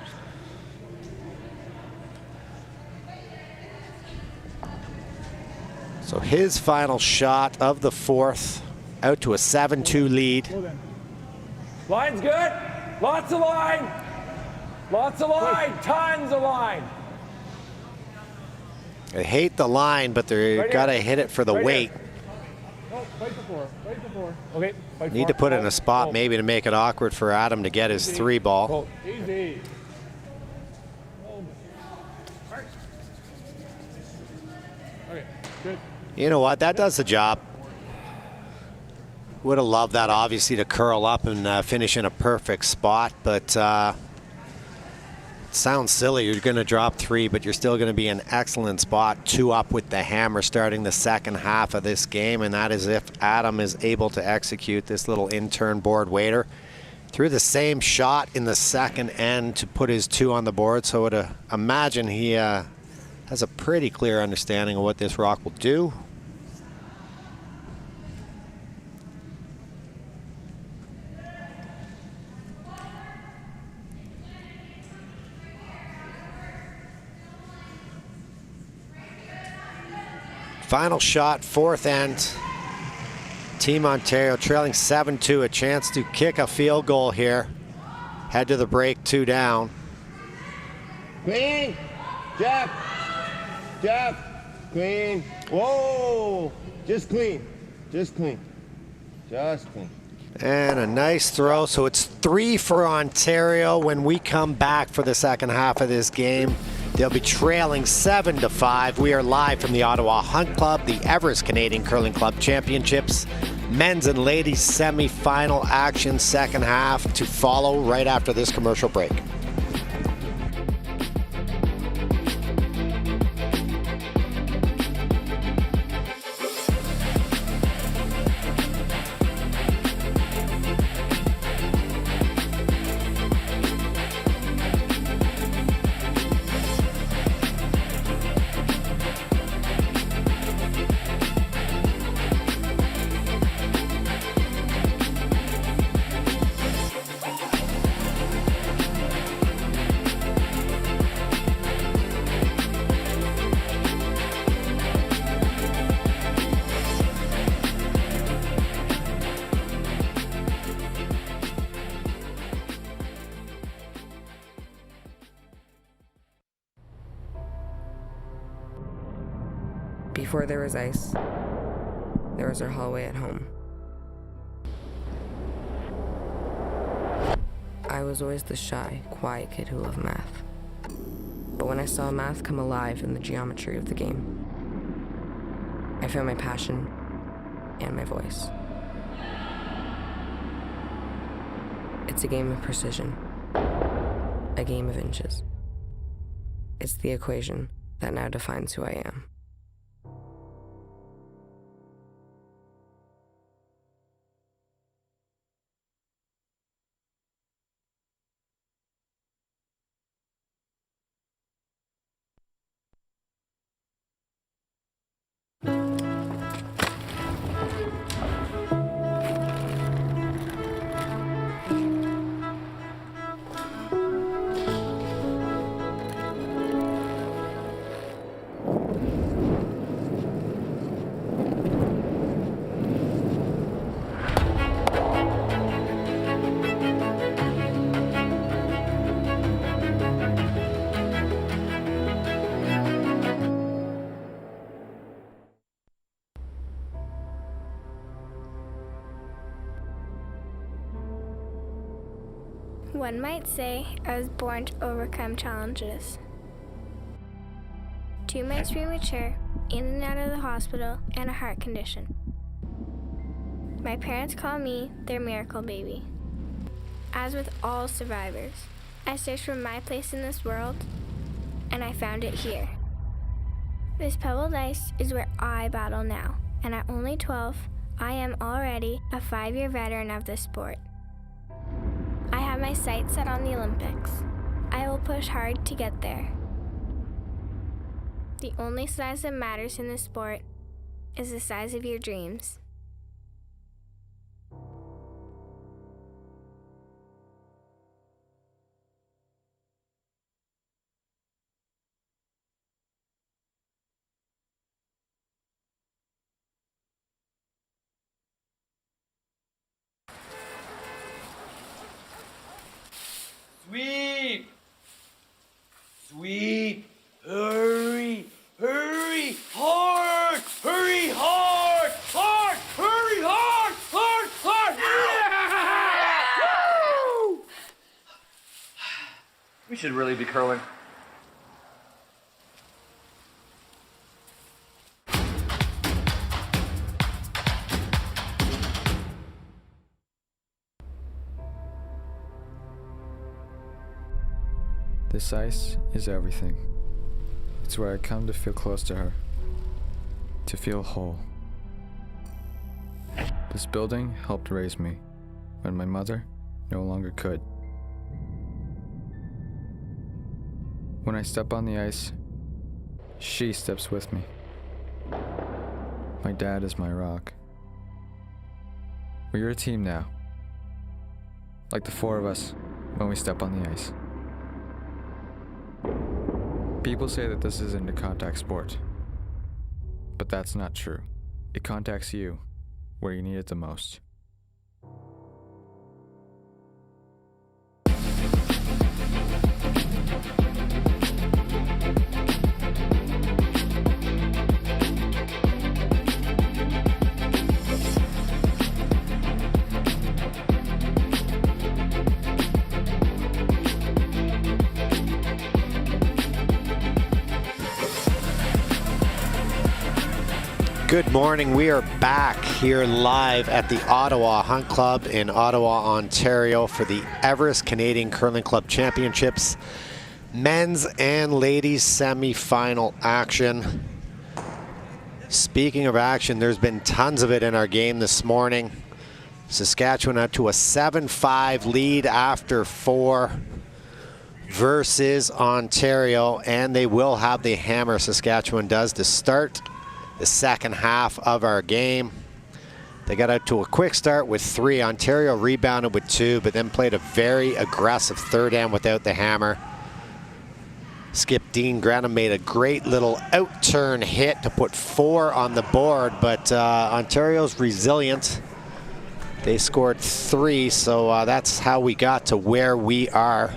So his final shot of the 4th, out to a 7-2 lead. Line's good. Lots of line. Lots of line. Tons of line. They hate the line, but they've got to hit it for the weight. Oh, fight the 4. Fight the 4. Okay. Need to put it in a spot maybe to make it awkward for Adam to get his 3 ball. Easy. Okay, good. You know what? That does the job. Would have loved that, obviously, to curl up and finish in a perfect spot, but it sounds silly. You're going to drop 3, but you're still going to be in an excellent spot. 2 up with the hammer starting the second half of this game, and that is if Adam is able to execute this little in-turn board waiter. Threw the same shot in the second end to put his 2 on the board, so I would imagine he has a pretty clear understanding of what this rock will do. Final shot, 4th end. Team Ontario trailing 7-2, a chance to kick a field goal here. Head to the break, 2 down. Clean. Jeff. Jeff. Clean. Whoa. Just clean. Just clean. Just clean. And a nice throw, so it's 3 for Ontario. When we come back for the second half of this game, they'll be trailing 7-5. We are live from the Ottawa Hunt Club, the Everest Canadian Curling Club Championships. Men's and ladies semi-final action, second half to follow right after this commercial break. Before there was ice, there was our hallway at home. I was always the shy, quiet kid who loved math. But when I saw math come alive in the geometry of the game, I found my passion and my voice. It's a game of precision, a game of inches. It's the equation that now defines who I am. One might say I was born to overcome challenges. 2 months premature, in and out of the hospital, and a heart condition. My parents call me their miracle baby. As with all survivors, I searched for my place in this world, and I found it here. This pebbled ice is where I battle now, and at only 12, I am already a 5-year veteran of this sport. I have my sights set on the Olympics. I will push hard to get there. The only size that matters in this sport is the size of your dreams. Sweep! Sweep! Hurry! Hurry! Hard! Hurry hard! Hard! Hurry hard! Hard! Hard! Yeah! Woo! We should really be curling. This ice is everything. It's where I come to feel close to her, to feel whole. This building helped raise me when my mother no longer could. When I step on the ice, she steps with me. My dad is my rock. We're a team now, like the 4 of us when we step on the ice. People say that this isn't a contact sport, but that's not true. It contacts you where you need it the most. Good morning. We are back here live at the Ottawa Hunt Club in Ottawa, Ontario for the Everest Canadian Curling Club Championships men's and ladies semi-final action. Speaking of action, there's been tons of it in our game this morning. Saskatchewan up to a 7-5 lead after 4 versus Ontario, and they will have the hammer, Saskatchewan does, to start the second half of our game. They got out to a quick start with 3. Ontario rebounded with 2, but then played a very aggressive third end without the hammer. Skip Dean Granum made a great little out-turn hit to put 4 on the board, but Ontario's resilient. They scored 3, so that's how we got to where we are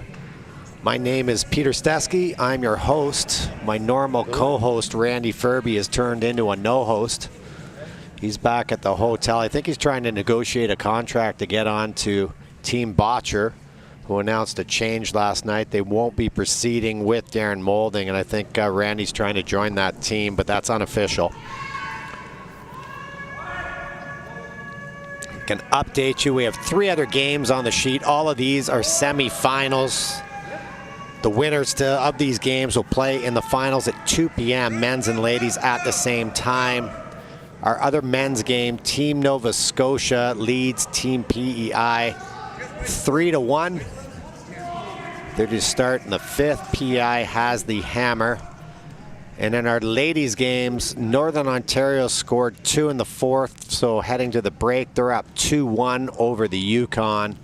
My name is Peter Stesky. I'm your host. My normal co-host, Randy Furby, has turned into a no-host. He's back at the hotel. I think he's trying to negotiate a contract to get on to Team Botcher, who announced a change last night. They won't be proceeding with Darren Moulding, and I think Randy's trying to join that team, but that's unofficial. Can update you. We have 3 other games on the sheet. All of these are semifinals. The winners of these games will play in the finals at 2 p.m., men's and ladies at the same time. Our other men's game, Team Nova Scotia leads Team PEI 3-1. They're to start in the 5th. PEI has the hammer. And in our ladies games, Northern Ontario scored 2 in the 4th, so heading to the break, they're up 2-1 over the Yukon.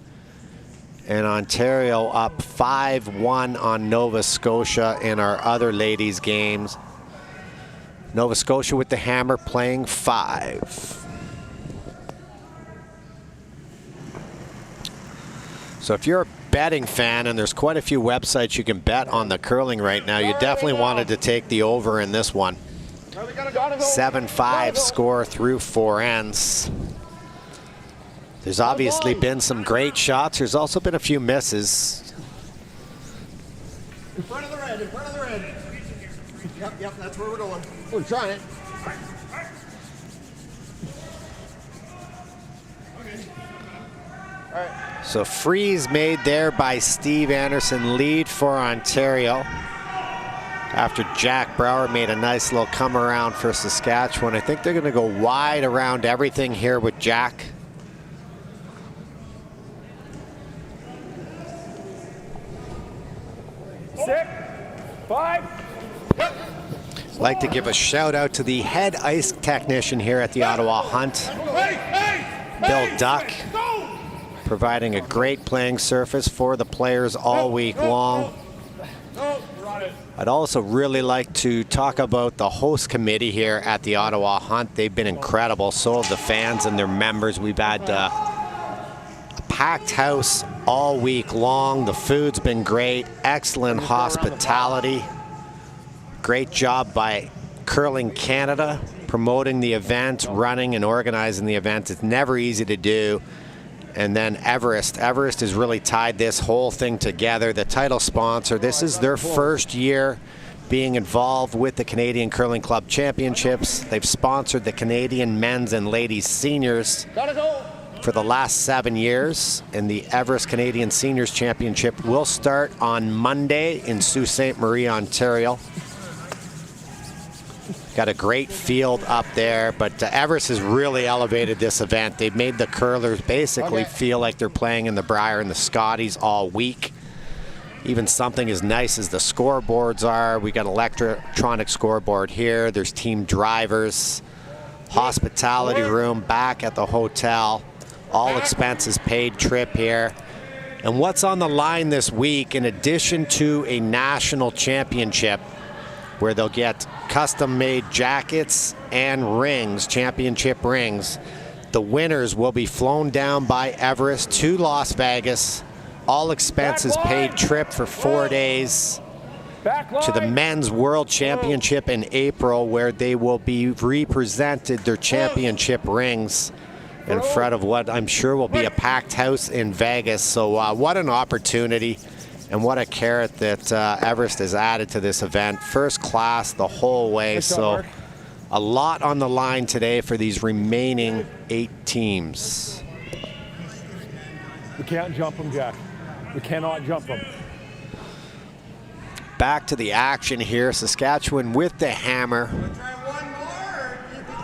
And Ontario up 5-1 on Nova Scotia in our other ladies games. Nova Scotia with the hammer playing 5. So if you're a betting fan, and there's quite a few websites you can bet on the curling right now, you definitely wanted to take the over in this one. 7-5 score through 4 ends. There's obviously been some great shots. There's also been a few misses. In front of the red, in front of the red. Yep, that's where we're going. We're trying it. All right. So freeze made there by Steve Anderson, lead for Ontario. After Jack Brower made a nice little come around for Saskatchewan. I think they're going to go wide around everything here with Jack. 6, 5. I'd like to give a shout out to the head ice technician here at the Ottawa Hunt, Bill Duck, providing a great playing surface for the players all week long. I'd also really like to talk about the host committee here at the Ottawa Hunt. They've been incredible, so have the fans and their members. We've had a packed house all week long. The food's been great, excellent hospitality. Great job by Curling Canada promoting the event, running and organizing the event. It's never easy to do. And then Everest has really tied this whole thing together. The title sponsor, this is their first year being involved with the Canadian Curling Club Championships. They've sponsored the Canadian men's and ladies seniors for the last 7 years, and the Everest Canadian Seniors Championship will start on Monday in Sault Ste. Marie, Ontario. Got a great field up there, but Everest has really elevated this event. They've made the curlers basically feel like they're playing in the Brier and the Scotties all week. Even something as nice as the scoreboards are. We got an electronic scoreboard here. There's team drivers, hospitality room back at the hotel. All expenses paid trip here. And what's on the line this week, in addition to a national championship, where they'll get custom-made jackets and rings, championship rings. The winners will be flown down by Everest to Las Vegas. All expenses paid trip for 4 days to the Men's World Championship in April, where they will be represented their championship rings in front of what I'm sure will be a packed house in Vegas. So what an opportunity. And what a carrot that Everest has added to this event. First class the whole way. So a lot on the line today for these remaining 8 teams. We can't jump them, Jack. We cannot jump them. Back to the action here. Saskatchewan with the hammer,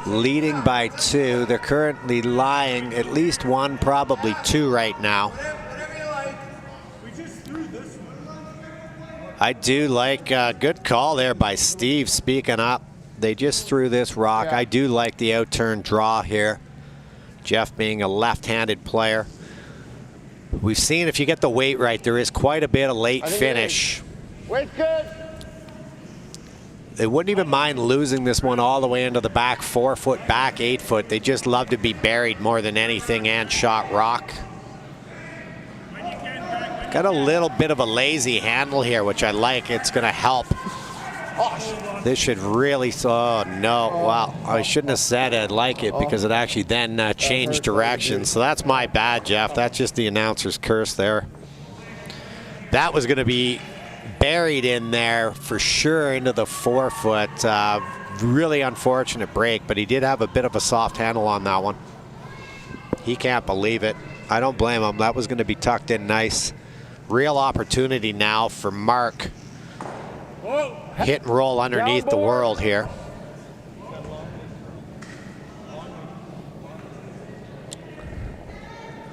leading by 2. They're currently lying at least 1, probably 2 right now. I do like a good call there by Steve, speaking up. They just threw this rock. I do like the out-turn draw here. Jeff being a left-handed player. We've seen if you get the weight right, there is quite a bit of late finish. Weight's good. They wouldn't even mind losing this one all the way into the back 4 foot, back 8 foot. They just love to be buried more than anything and shot rock. Got a little bit of a lazy handle here, which I like. It's going to help. This should really, oh no, wow. I shouldn't have said I'd like it because it actually then changed direction. So that's my bad, Jeff. That's just the announcer's curse there. That was going to be buried in there for sure into the forefoot. Really unfortunate break, but he did have a bit of a soft handle on that one. He can't believe it. I don't blame him. That was going to be tucked in nice. Real opportunity now for Mark. Hit and roll underneath the world here.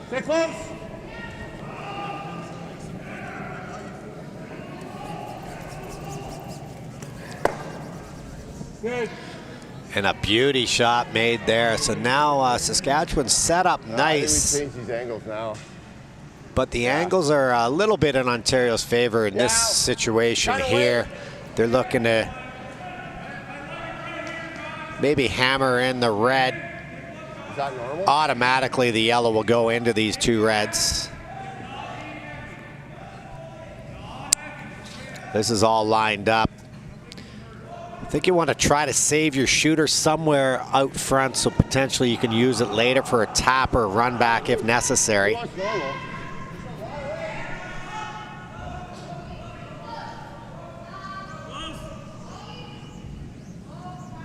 Stay close. Good. And a beauty shot made there. So now Saskatchewan's set up nice. We change these angles now. But the angles are a little bit in Ontario's favor in this situation here. They're looking to maybe hammer in the red. Is that normal? Automatically the yellow will go into these two reds. This is all lined up. I think you want to try to save your shooter somewhere out front so potentially you can use it later for a tap or a run back if necessary.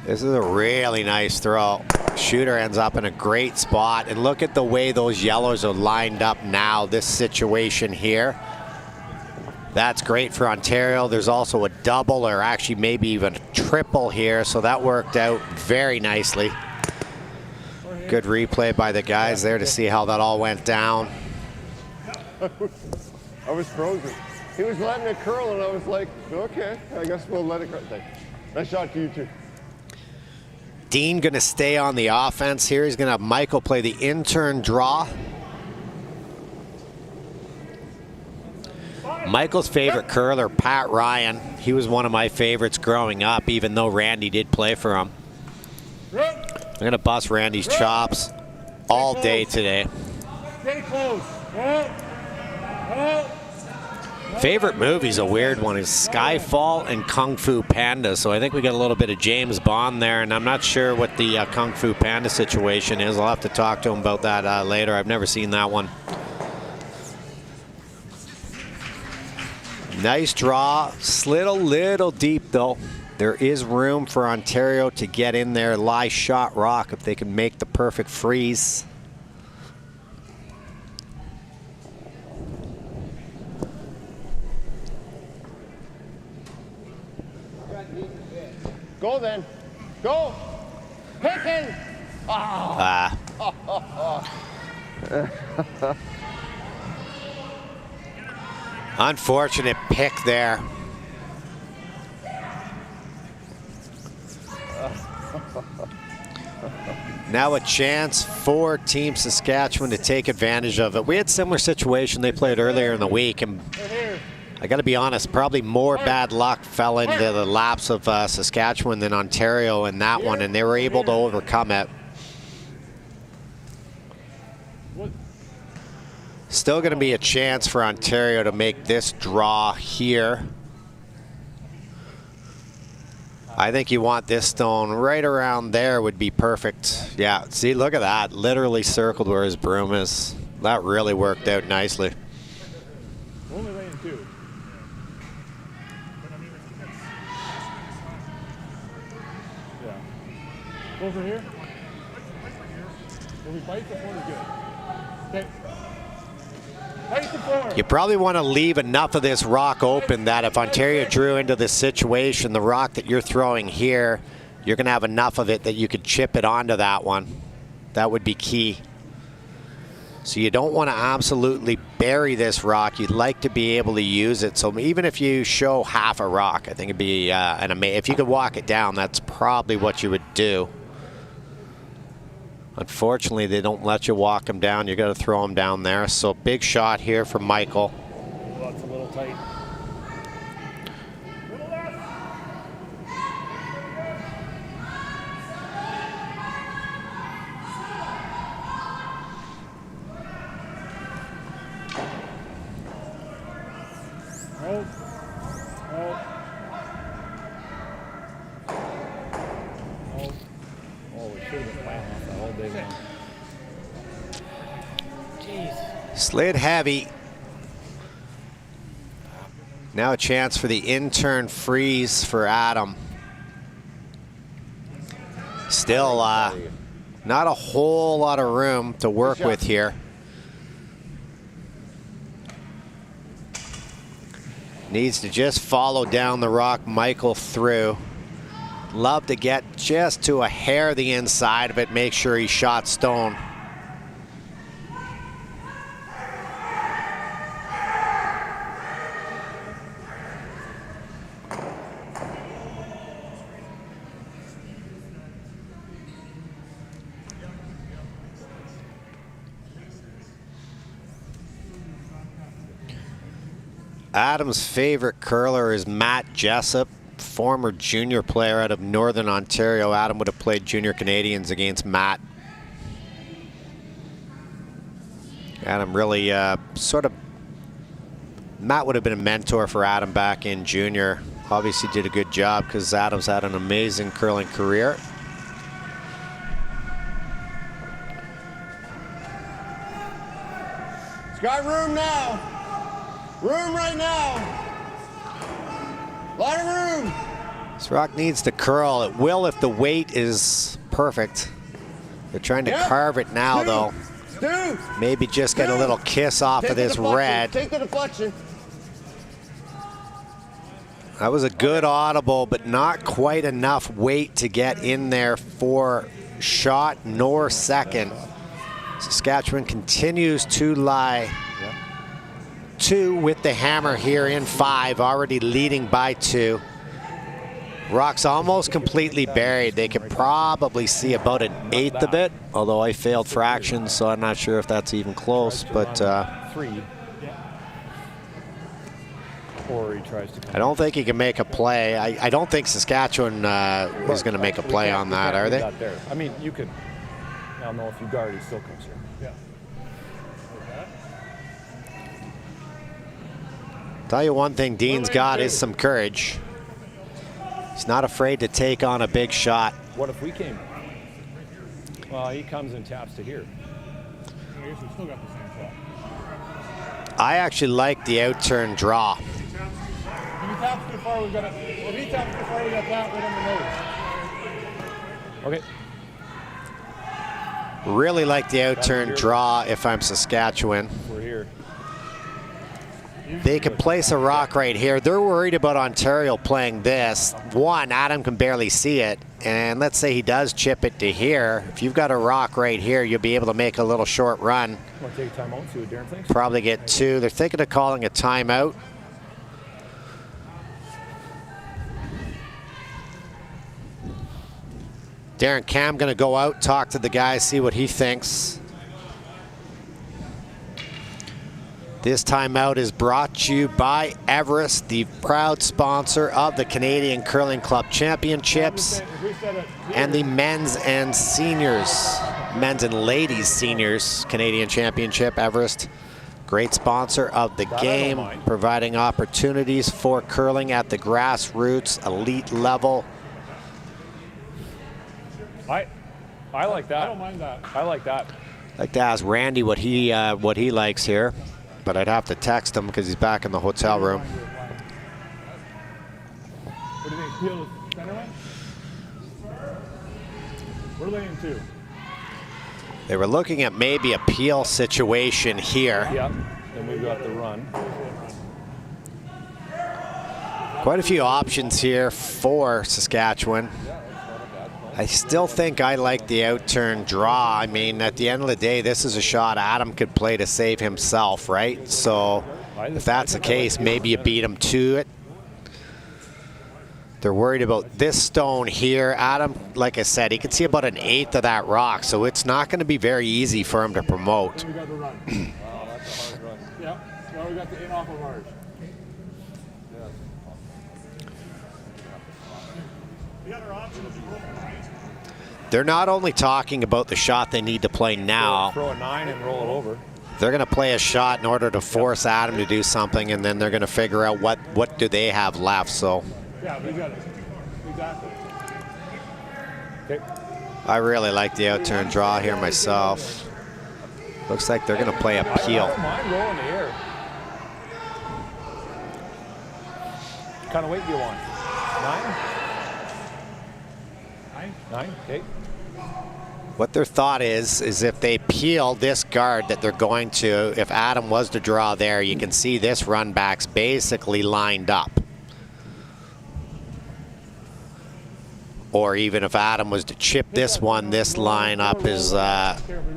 This is a really nice throw. Shooter ends up in a great spot. And look at the way those yellows are lined up now, this situation here. That's great for Ontario. There's also a double or actually maybe even a triple here. So that worked out very nicely. Good replay by the guys there to see how that all went down. I was frozen. He was letting it curl and I was like, okay, I guess we'll let it curl. Nice shot to you too. Dean going to stay on the offense here. He's going to have Michael play the intern draw. Michael's favorite curler, Pat Ryan. He was one of my favorites growing up, even though Randy did play for him. I'm going to bust Randy's chops all day today. Stay close. Favorite movie's a weird one. Is Skyfall and Kung Fu Panda. So I think we got a little bit of James Bond there, and I'm not sure what the Kung Fu Panda situation is. I'll have to talk to him about that later. I've never seen that one. Nice draw. Slid a little deep though. There is room for Ontario to get in there, lie shot rock if they can make the perfect freeze. Go then. Go. Picking. Unfortunate pick there. Now a chance for Team Saskatchewan to take advantage of it. We had a similar situation they played earlier in the week, and I got to be honest, probably more bad luck fell into the laps of Saskatchewan than Ontario in that one, and they were able to overcome it. Still going to be a chance for Ontario to make this draw here. I think you want this stone right around there would be perfect. Yeah, see, look at that. Literally circled where his broom is. That really worked out nicely. Only lane 2. Yeah. Over here. If we bite the 4 is good. Okay. You probably want to leave enough of this rock open that if Ontario drew into this situation, the rock that you're throwing here, you're going to have enough of it that you could chip it onto that one. That would be key. So you don't want to absolutely bury this rock. You'd like to be able to use it. So even if you show half a rock, I think it'd be if you could walk it down, that's probably what you would do. Unfortunately, they don't let you walk them down. You got to throw them down there. So big shot here from Michael. Well, that's a little tight. Oh, we should have been playing off that all day long. Jeez. Slid heavy. Now a chance for the in-turn freeze for Adam. Still not a whole lot of room to work with here. Needs to just follow down the rock Michael through. Love to get just to a hair the inside of it, make sure he shot stone. Adam's favorite curler is Matt Jessup, former junior player out of Northern Ontario. Adam would have played junior Canadians against Matt. Adam really Matt would have been a mentor for Adam back in junior. Obviously did a good job because Adam's had an amazing curling career. It's got room now. Room right now. Lot of room. This rock needs to curl. It will if the weight is perfect. They're trying to carve it now, though. Maybe just get a little kiss off of this red. Take the deflection. That was a good audible, but not quite enough weight to get in there for shot nor second. Saskatchewan continues to lie 2 with the hammer here in 5, already leading by 2. Rock's almost completely buried. They could probably see about an 1/8 of it, although I failed fractions, so I'm not sure if that's even close. But 3. Or he tries to. I don't think he can make a play. I don't think Saskatchewan is going to make a play on that, are they? I mean, you could. Now, no, if you guard, he still comes here. Yeah. Tell you one thing Dean's got is some courage. He's not afraid to take on a big shot. What if we came? Well, he comes and taps to here. I guess we still got the same shot. I actually like the out-turn draw. If he taps too far, we got it. If he taps too far, we got that right on the nose. Okay. Really like the out-turn draw if I'm Saskatchewan. We're here. They could place a rock right here. They're worried about Ontario playing this. One, Adam can barely see it. And let's say he does chip it to here. If you've got a rock right here, you'll be able to make a little short run. Want to take a timeout and see what Darren thinks? Probably get 2. They're thinking of calling a timeout. Darren Cam going to go out, talk to the guy, see what he thinks. This timeout is brought to you by Everest, the proud sponsor of the Canadian Curling Club Championships and the men's and ladies seniors Canadian Championship. Everest, great sponsor of the game, providing opportunities for curling at the grassroots elite level. I like that. I don't mind that. I like that. I'd like to ask Randy what he likes here, but I'd have to text him because he's back in the hotel room. What do you think? Peel center line? We're laying 2. They were looking at maybe a peel situation here. Yep. Then we've got the run. Quite a few options here for Saskatchewan. I still think I like the out-turn draw. I mean, at the end of the day, this is a shot Adam could play to save himself, right? So if that's the case, maybe you beat him to it. They're worried about this stone here. Adam, like I said, he can see about an 1/8 of that rock, so it's not going to be very easy for him to promote. We got the run. Wow, that's a hard run. Yeah, now we got the in off of ours. The other option is They're not only talking about the shot they need to play now. Throw a 9 and roll it over. They're going to play a shot in order to force Adam to do something, and then they're going to figure out what do they have left. So yeah, we got it. Exactly. Okay. I really like the out-turn draw here myself. Looks like they're going to play a peel. I don't mind rolling here. What kind of weight do you want? 9? 9? Okay. What their thought is if they peel this guard that they're going to, if Adam was to draw there, you can see this run back's basically lined up. Or even if Adam was to chip this one, this lineup is,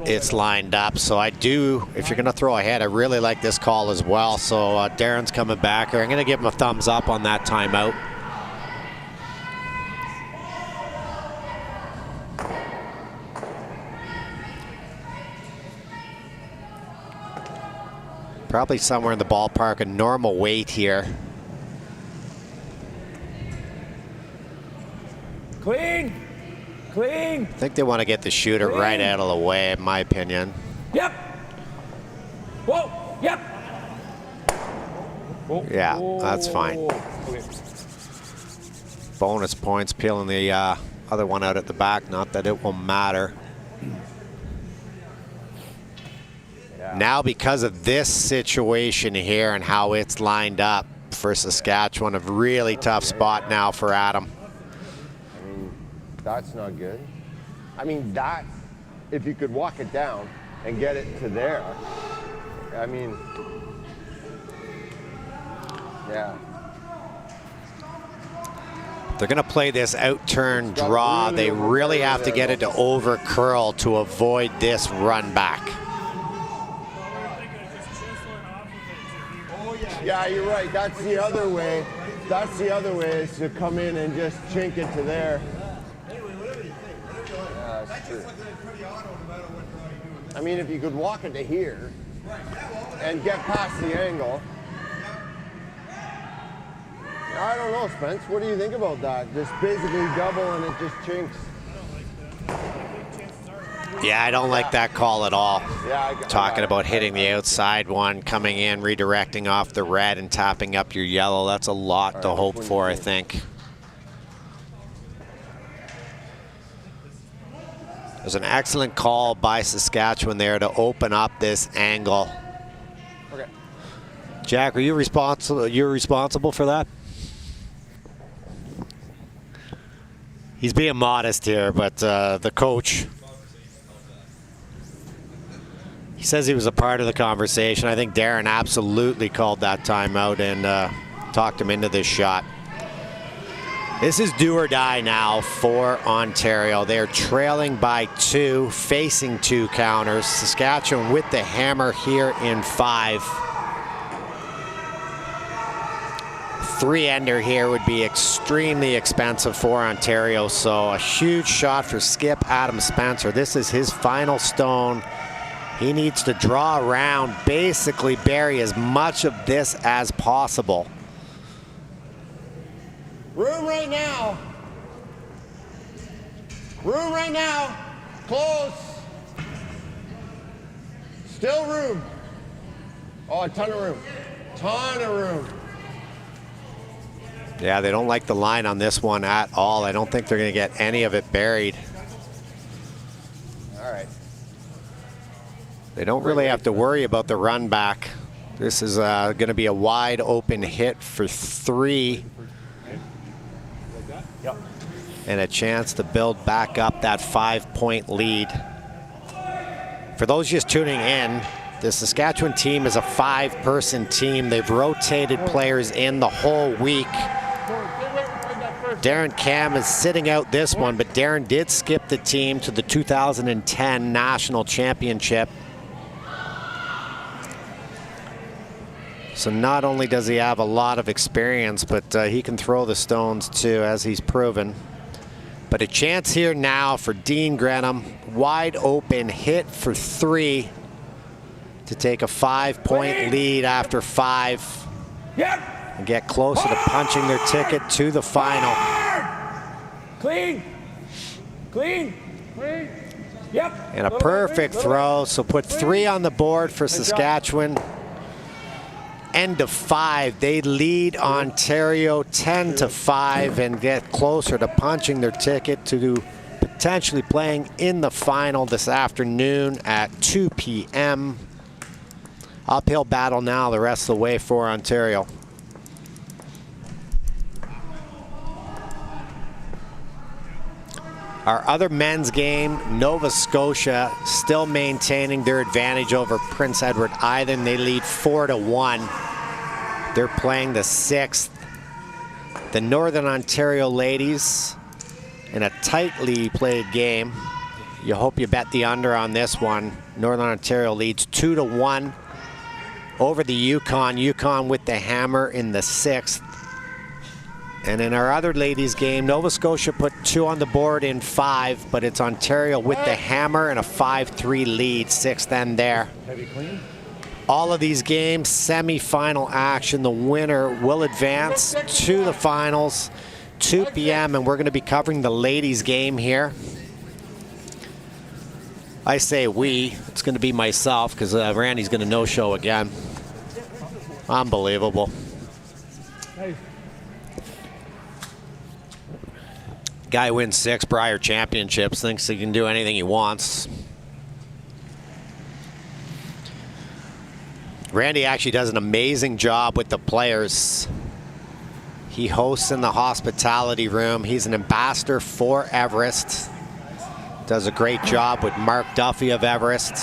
it's lined up. So I do, if you're going to throw ahead, I really like this call as well. So Darren's coming back here. I'm going to give him a thumbs up on that timeout. Probably somewhere in the ballpark, a normal weight here. Clean. Clean. I think they want to get the shooter right out of the way, in my opinion. Yep. Whoa. Yep. Whoa. Yeah, that's fine. Okay. Bonus points, peeling the other one out at the back. Not that it will matter. Now, because of this situation here and how it's lined up for Saskatchewan, a really tough spot now for Adam. I mean, that's not good. I mean, that, if you could walk it down and get it to there, I mean, yeah. They're going to play this out-turn draw. They really have to get it to over curl to avoid this run back. Yeah, you're right. That's the other way. That's the other way, is to come in and just chink it to there. Yeah, that's true. I mean, if you could walk it to here and get past the angle. I don't know, Spence. What do you think about that? Just basically double and it just chinks. Yeah, I don't like that call at all. Yeah, Talking about hitting the outside one, coming in, redirecting off the red and tapping up your yellow. That's a lot to hope for, I think. There's an excellent call by Saskatchewan there to open up this angle. Okay. Jack, are you responsible? You're responsible for that? He's being modest here, but the coach, he says he was a part of the conversation. I think Darren absolutely called that timeout and talked him into this shot. This is do or die now for Ontario. They're trailing by 2, facing 2 counters. Saskatchewan with the hammer here in 5. 3-ender here would be extremely expensive for Ontario, so a huge shot for Skip Adam Spencer. This is his final stone. He needs to draw around, basically bury as much of this as possible. Room right now. Room right now. Close. Still room. Oh, a ton of room. Ton of room. Yeah, they don't like the line on this one at all. I don't think they're going to get any of it buried. All right. They don't really have to worry about the run back. This is going to be a wide open hit for 3. Yep. And a chance to build back up that 5-point lead. For those just tuning in, the Saskatchewan team is a 5-person team. They've rotated players in the whole week. Darren Cam is sitting out this one, but Darren did skip the team to the 2010 National Championship. So not only does he have a lot of experience, but he can throw the stones too, as he's proven. But a chance here now for Dean Grenham. Wide open hit for 3 to take a 5-point lead after 5. Yep. And get closer to punching their ticket to the final. Clean. Clean. Clean. Yep. And a perfect throw, so put 3 on the board for Saskatchewan. End of 5. They lead Ontario 10-5 and get closer to punching their ticket to potentially playing in the final this afternoon at 2 p.m. Uphill battle now the rest of the way for Ontario. Our other men's game, Nova Scotia still maintaining their advantage over Prince Edward Island. They lead 4-1. They're playing the 6th. The Northern Ontario ladies in a tightly played game. You hope you bet the under on this one. Northern Ontario leads 2-1 over the Yukon. Yukon with the hammer in the 6th. And in our other ladies game, Nova Scotia put 2 on the board in 5, but it's Ontario with the hammer and a 5-3 lead, 6th end there. Heavy clean. All of these games, semi-final action. The winner will advance to the finals, 2 p.m., and we're going to be covering the ladies game here. I say we. It's going to be myself because Randy's going to no-show again. Unbelievable. Guy wins 6 Brier championships, thinks he can do anything he wants. Randy actually does an amazing job with the players. He hosts in the hospitality room. He's an ambassador for Everest. Does a great job with Mark Duffy of Everest.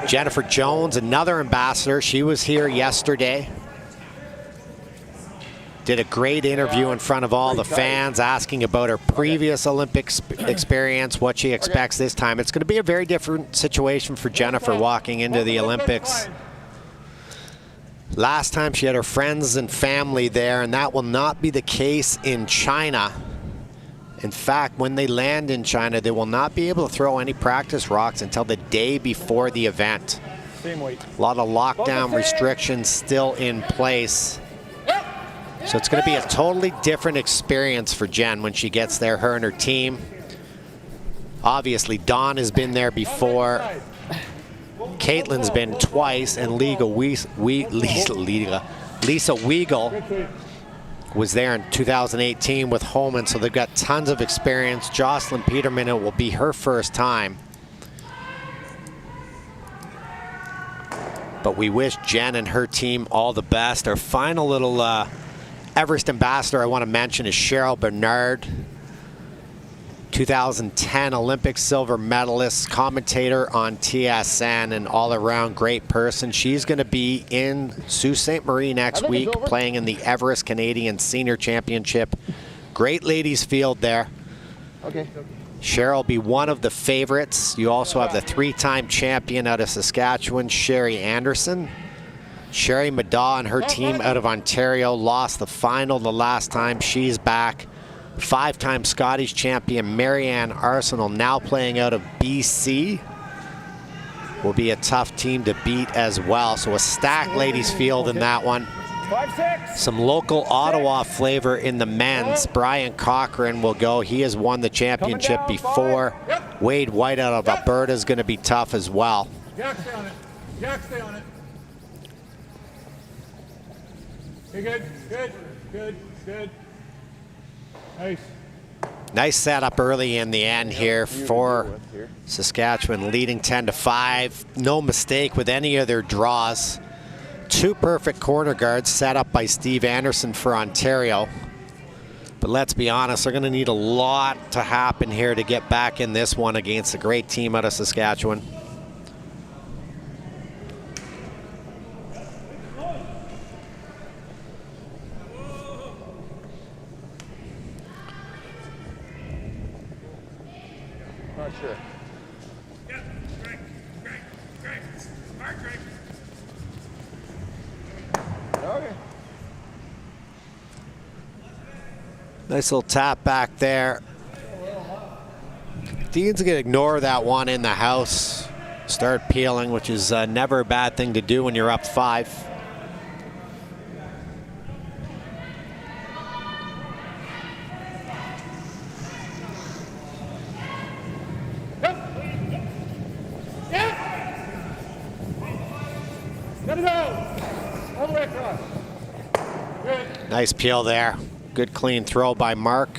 Jennifer Jones, another ambassador. She was here yesterday. Did a great interview in front of all the fans, asking about her previous Olympic experience, what she expects this time. It's going to be a very different situation for Jennifer walking into the Olympics. Last time she had her friends and family there, and that will not be the case in China. In fact, when they land in China, they will not be able to throw any practice rocks until the day before the event. Same weight. A lot of lockdown restrictions still in place. So it's going to be a totally different experience for Jen when she gets there, her and her team. Obviously, Dawn has been there before. Caitlin's been twice, and Lisa Weigel was there in 2018 with Holman, so they've got tons of experience. Jocelyn Peterman, it will be her first time. But we wish Jen and her team all the best. Our final little Everest ambassador I want to mention is Cheryl Bernard, 2010 Olympic silver medalist, commentator on TSN, and all-around great person. She's going to be in Sault Ste. Marie next week, playing in the Everest Canadian Senior Championship. Great ladies field there. Okay. Cheryl will be one of the favorites. You also have the 3-time champion out of Saskatchewan, Sherry Anderson. Sherry Madaw and her team out of Ontario lost the final the last time. She's back. 5-time Scottish champion Marianne Arsenal, now playing out of BC. Will be a tough team to beat as well. So a stacked ladies field in that one. 5-6. Some local Ottawa flavor in the men's. Brian Cochran will go. He has won the championship before. Wade White out of Alberta is going to be tough as well. Jack, stay on it. Jack, stay on it. Okay, good, good, good, good. Nice. Nice setup early in the end here for Saskatchewan, leading 10-5. No mistake with any of their draws. 2 perfect corner guards set up by Steve Anderson for Ontario. But let's be honest, they're going to need a lot to happen here to get back in this one against a great team out of Saskatchewan. Not sure. Okay. Nice little tap back there. Dean's going to ignore that one in the house. Start peeling, which is never a bad thing to do when you're up 5. Nice peel there. Good clean throw by Mark.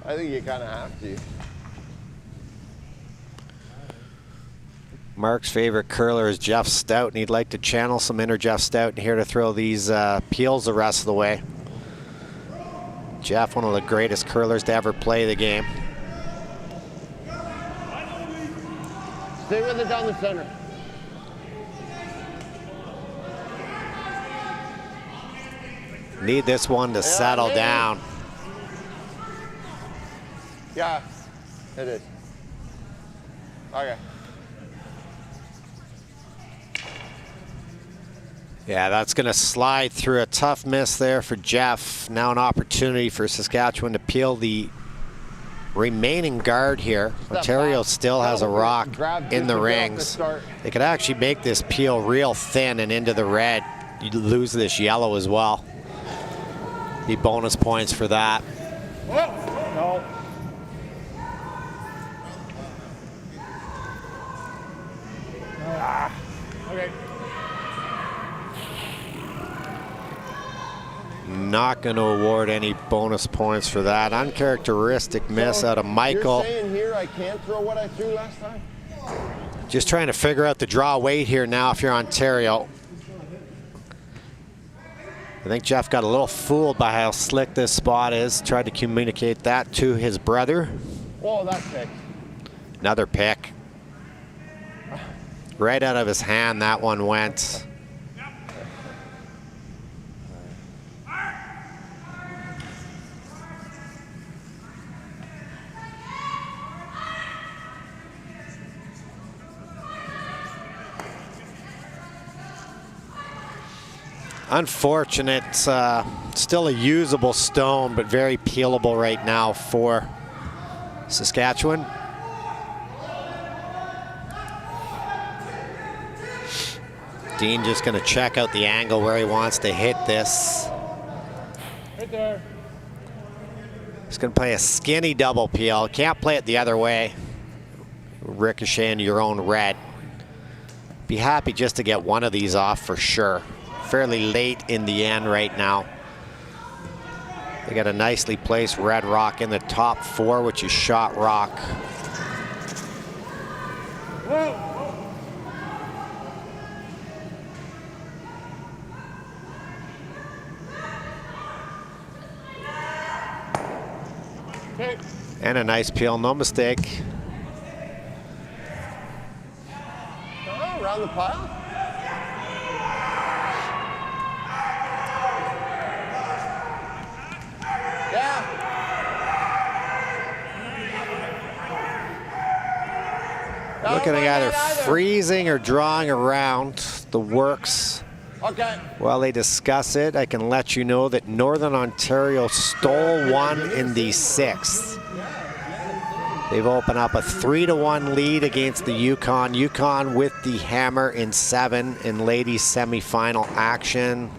I think you kind of have to. Mark's favorite curler is Jeff Stout, and he'd like to channel some inner Jeff Stout here to throw these peels the rest of the way. Jeff, one of the greatest curlers to ever play the game. Stay with it down the center. Need this one to settle down. Yeah, it is. Okay. Yeah, that's going to slide through a tough miss there for Jeff. Now an opportunity for Saskatchewan to peel the remaining guard here. Ontario still has a rock in the rings. They could actually make this peel real thin and into the red. You lose this yellow as well. Be bonus points for that. No. Okay. Not going to award any bonus points for that. Uncharacteristic miss out of Michael. You're saying here I can't throw what I threw last time? Just trying to figure out the draw weight here now if you're Ontario. I think Jeff got a little fooled by how slick this spot is. Tried to communicate that to his brother. Oh, that pick. Another pick. Right out of his hand, that one went. Unfortunate, still a usable stone, but very peelable right now for Saskatchewan. Dean just going to check out the angle where he wants to hit this. Right there. He's going to play a skinny double peel. Can't play it the other way. Ricochet into your own red. Be happy just to get one of these off for sure. Fairly late in the end right now. They got a nicely placed red rock in the top four, which is shot rock. Whoa. Okay. And a nice peel, no mistake. Oh, around the pile? Looking at either freezing or drawing around the works. Okay. While they discuss it, I can let you know that Northern Ontario stole one in the sixth. They've opened up a 3-1 lead against the Yukon. Yukon with the hammer in 7 in ladies semifinal action.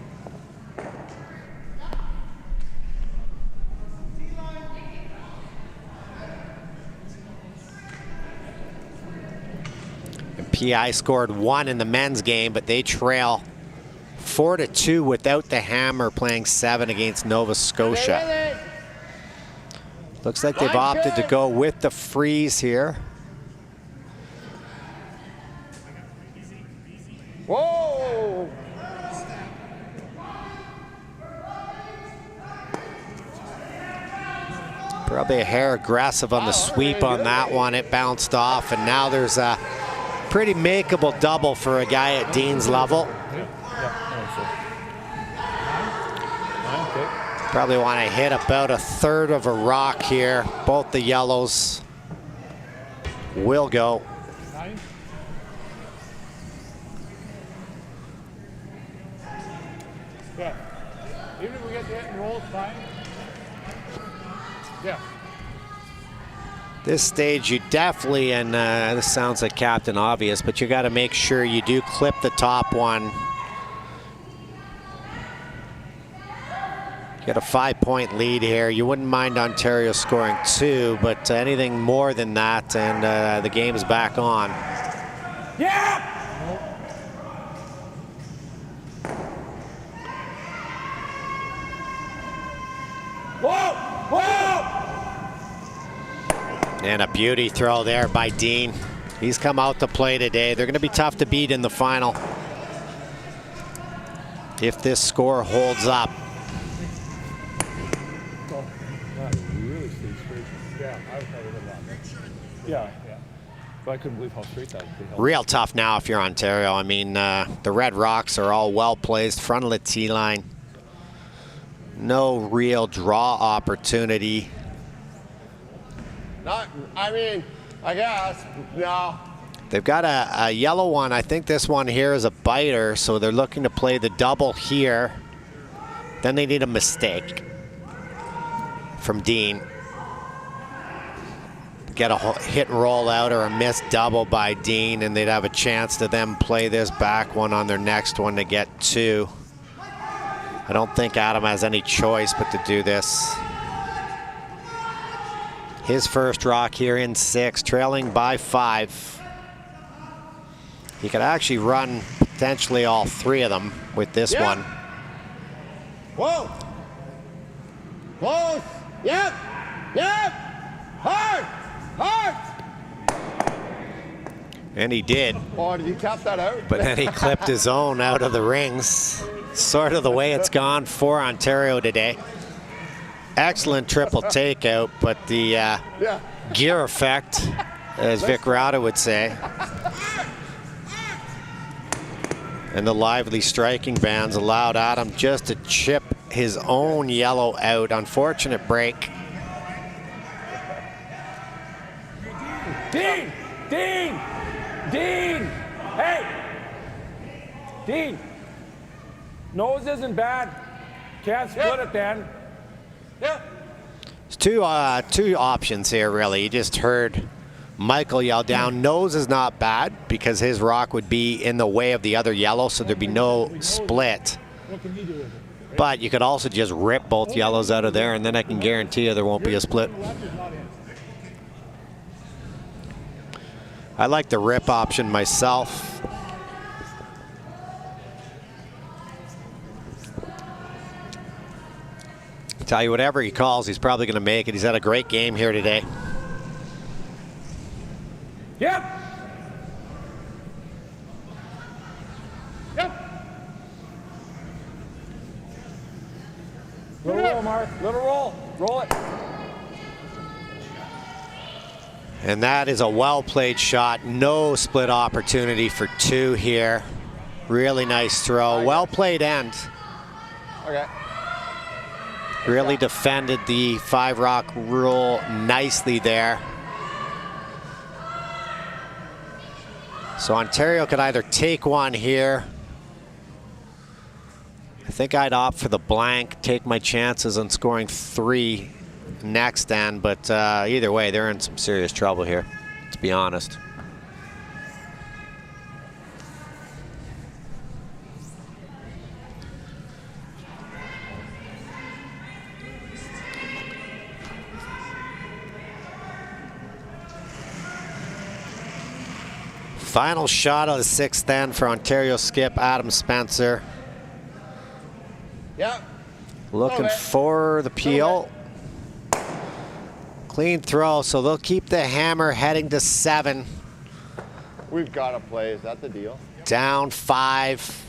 PI scored 1 in the men's game, but they trail 4-2 without the hammer, playing 7 against Nova Scotia. Looks like they've opted to go with the freeze here. Whoa! Probably a hair aggressive on the sweep on that one. It bounced off, and now there's a pretty makeable double for a guy at Dean's level. Probably want to hit about 1/3 of a rock here. Both the yellows will go. Yeah. Even if we get the hit and roll, it's fine. Yeah. This stage, you definitely, and this sounds like Captain Obvious, but you got to make sure you do clip the top one. You got a 5-point lead here. You wouldn't mind Ontario scoring 2, but anything more than that, and the game's back on. Yeah! Whoa! Whoa! And a beauty throw there by Dean. He's come out to play today. They're going to be tough to beat in the final if this score holds up. Yeah. But I couldn't believe how straight that was. Real tough now if you're Ontario. I mean, the Red Rocks are all well placed, front of the tee line. No real draw opportunity. I mean, I guess, no. They've got a yellow one. I think this one here is a biter, so they're looking to play the double here. Then they need a mistake from Dean. Get a hit roll out or a missed double by Dean, and they'd have a chance to then play this back one on their next one to get 2. I don't think Adam has any choice but to do this. His first rock here in 6, trailing by 5. He could actually run potentially all 3 of them with this one. Whoa! Close! Yep! Yep! Hard! Hard! And he did. Oh, did you tap that out? But then he clipped his own out of the rings. Sort of the way it's gone for Ontario today. Excellent triple takeout, but the gear effect, as Vic Rauda would say. And the lively striking bands allowed Adam just to chip his own yellow out. Unfortunate break. Dean! Dean! Dean! Hey! Dean! Nose isn't bad. Can't split it then. Yeah. There's two options here, really. You just heard Michael yell down. Nose is not bad because his rock would be in the way of the other yellow, so there'd be no split. What can you do with it? But you could also just rip both yellows out of there, and then I can guarantee you there won't be a split. I like the rip option myself. Tell you, whatever he calls, he's probably going to make it. He's had a great game here today. Yep! Yep. Little roll, Mark. Little roll. Roll it. And that is a well-played shot. No split opportunity for 2 here. Really nice throw. Well-played end. Okay. Really defended the 5-rock rule nicely there. So Ontario could either take one here. I think I'd opt for the blank, take my chances on scoring 3 next end, but either way, they're in some serious trouble here, to be honest. Final shot of the 6th end for Ontario skip Adam Spencer. Yep. Looking for the peel. Clean throw, so they'll keep the hammer heading to 7. We've got to play. Is that the deal? Down 5.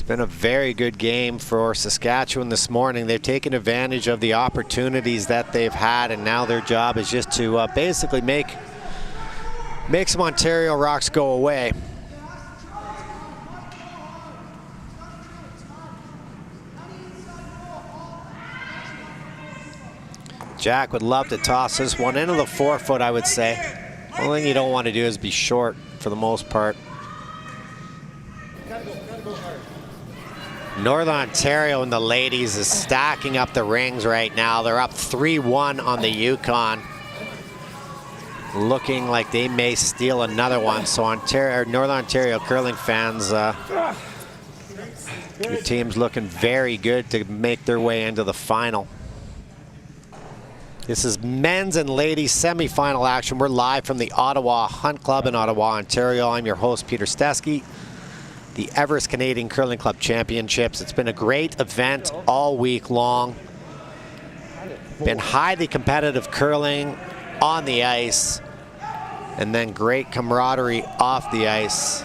Been a very good game for Saskatchewan this morning. They've taken advantage of the opportunities that they've had, and now their job is just to basically make some Ontario rocks go away. Jack would love to toss this one into the 4-foot, I would say. The only thing you don't want to do is be short for the most part. Northern Ontario and the ladies is stacking up the rings right now. They're up 3-1 on the Yukon. Looking like they may steal another one. So Northern Ontario curling fans, your team's looking very good to make their way into the final. This is men's and ladies semifinal action. We're live from the Ottawa Hunt Club in Ottawa, Ontario. I'm your host, Peter Stesky. The Everest Canadian Curling Club Championships. It's been a great event all week long. Been highly competitive curling on the ice, and then great camaraderie off the ice.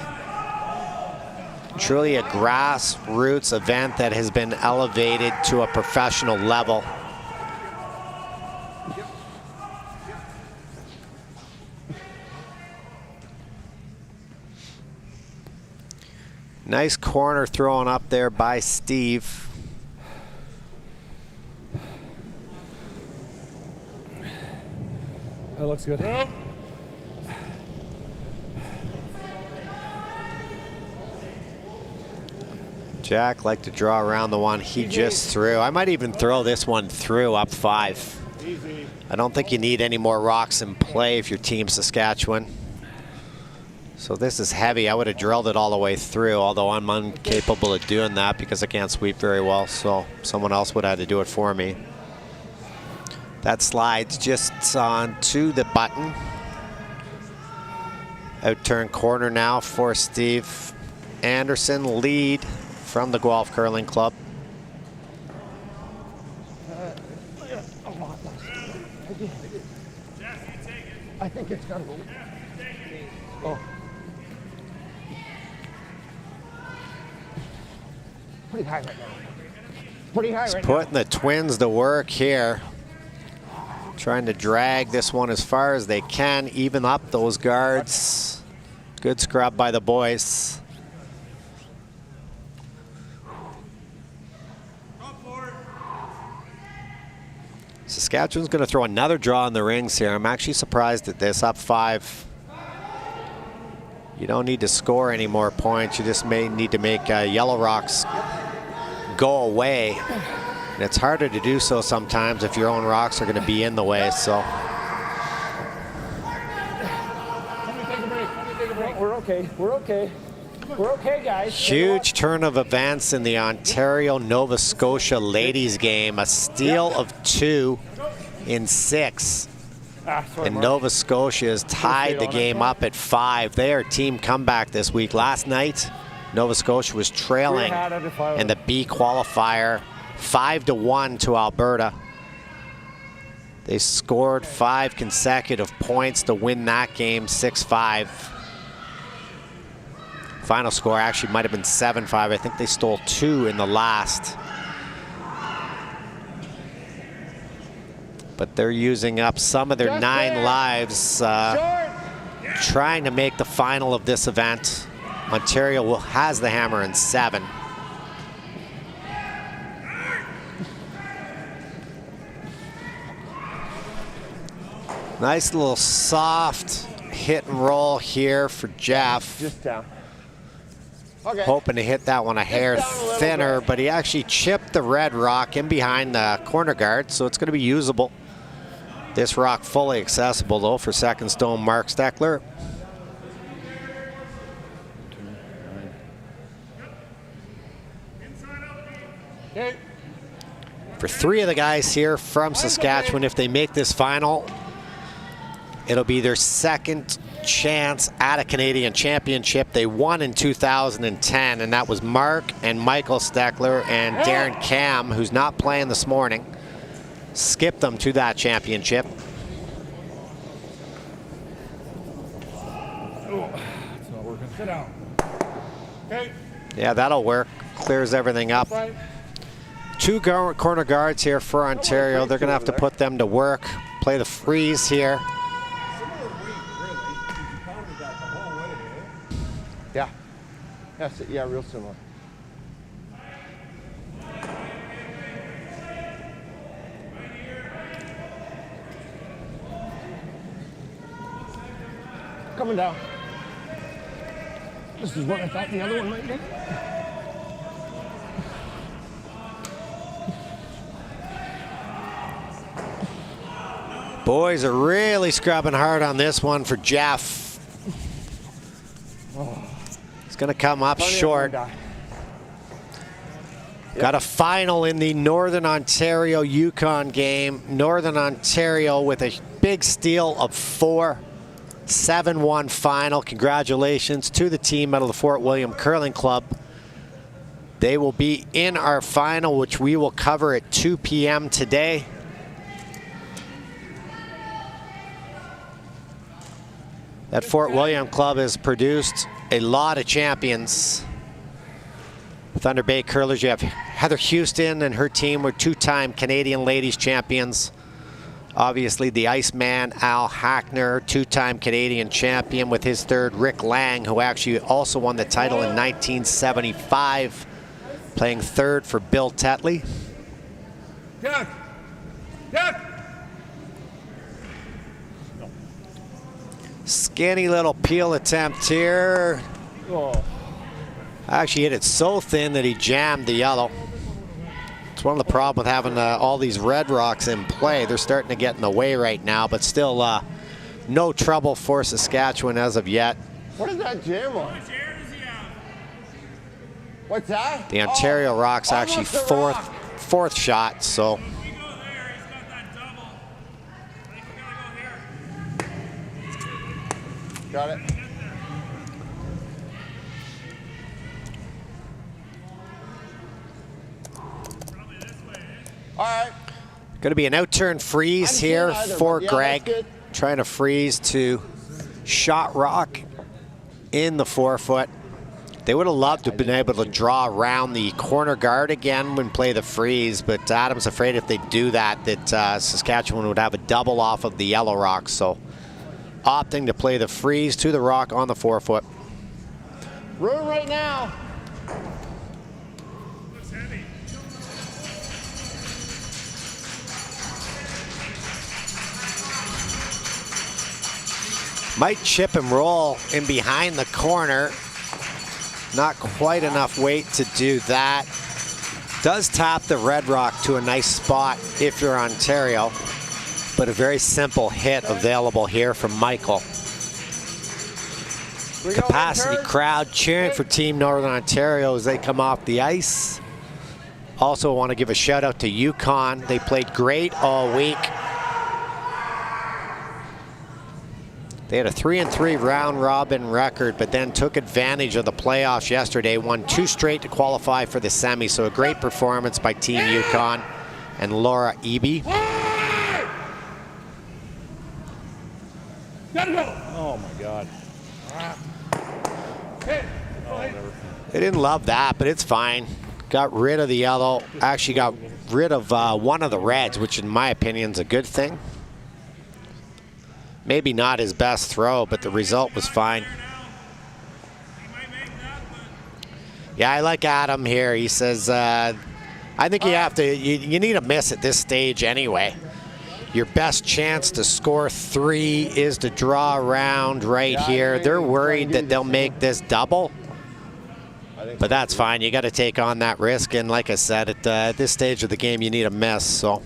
Truly a grassroots event that has been elevated to a professional level. Nice corner thrown up there by Steve. That looks good. Jack liked to draw around the one he just threw. I might even throw this one through up 5. I don't think you need any more rocks in play if your team's Saskatchewan. So this is heavy. I would have drilled it all the way through, although I'm incapable of doing that because I can't sweep very well, so someone else would have to do it for me. That slides just on to the button. Out-turn corner now for Steve Anderson. Lead from the Guelph Curling Club. I think it's got to go. Oh. Pretty high right now. Pretty high right now. Putting the Twins to work here. Trying to drag this one as far as they can, even up those guards. Good scrub by the boys. Saskatchewan's going to throw another draw in the rings here. I'm actually surprised at this, up 5. You don't need to score any more points. You just may need to make Yellow Rocks go away. And it's harder to do so sometimes if your own rocks are going to be in the way. So We're okay. We're okay. We're okay, guys. huge turn of events in the Ontario-Nova Scotia ladies game. A steal of 2 in 6. And Nova Scotia has tied the game up at 5. They are team comeback this week. Last night, Nova Scotia was trailing in the B qualifier 5-1 to Alberta. They scored 5 consecutive points to win that game 6-5. Final score actually might have been 7-5. I think they stole 2 in the last. But they're using up some of their 9 lives trying to make the final of this event. Ontario has the hammer in 7. Nice little soft hit and roll here for Jeff. Just down. Okay. Hoping to hit that one a hair thinner, but he actually chipped the red rock in behind the corner guard, so it's going to be usable. This rock fully accessible, though, for second stone Mark Steckler. Okay. For 3 of the guys here from Saskatchewan, if they make this final, it'll be their second chance at a Canadian championship. They won in 2010, and that was Mark and Michael Steckler, and Darren Cam, who's not playing this morning, skipped them to that championship. It's not working. Sit down. Okay. Yeah, that'll work. Clears everything up. 2 corner guards here for Ontario. They're going to have to put them to work. Play the freeze here. Yeah. That's it. Yeah, real similar. Coming down. This is what I thought the other one might be. Boys are really scrubbing hard on this one for Jeff. It's going to come up short. Got a final in the Northern Ontario Yukon game. Northern Ontario with a big steal of 4. 7-1 final. Congratulations to the team out of the Fort William Curling Club. They will be in our final, which we will cover at 2 p.m. today. That Fort William club has produced a lot of champions. Thunder Bay Curlers, you have Heather Houston and her team were 2-time Canadian Ladies Champions. Obviously the Iceman, Al Hackner, 2-time Canadian champion with his third, Rick Lang, who actually also won the title in 1975, playing third for Bill Tetley. Jack! Jack! Skinny little peel attempt here. Oh. Actually hit it so thin that he jammed the yellow. It's one of the problems with having all these red rocks in play. They're starting to get in the way right now, but still no trouble for Saskatchewan as of yet. What is that jam on? What's that? The Ontario Rock's actually almost a rock. fourth shot, so. Got it. All right. Going to be an out-turn freeze here either, for but yeah, Greg. that's good. Trying to freeze to shot rock in the 4-foot. They would have loved to have been able to draw around the corner guard again when play the freeze, but Adam's afraid if they do that, Saskatchewan would have a double off of the yellow rock, so opting to play the freeze to the rock on the 4-foot. Room right now. Might chip and roll in behind the corner. Not quite enough weight to do that. Does tap the red rock to a nice spot if you're Ontario, but a very simple hit available here from Michael. Capacity crowd cheering for Team Northern Ontario as they come off the ice. Also want to give a shout out to Yukon. They played great all week. They had a 3-3 round robin record, but then took advantage of the playoffs yesterday, won 2 straight to qualify for the semi. So a great performance by Team Yukon and Laura Eby. Oh my God. They didn't love that, but it's fine. Got rid of the yellow. Actually got rid of one of the reds, which in my opinion is a good thing. Maybe not his best throw, but the result was fine. Yeah, I like Adam here. He says, I think you have to, you need a miss at this stage anyway. Your best chance to score 3 is to draw around right here. They're worried that they'll make this double, but that's fine. You got to take on that risk. And like I said, at this stage of the game, you need a miss. So.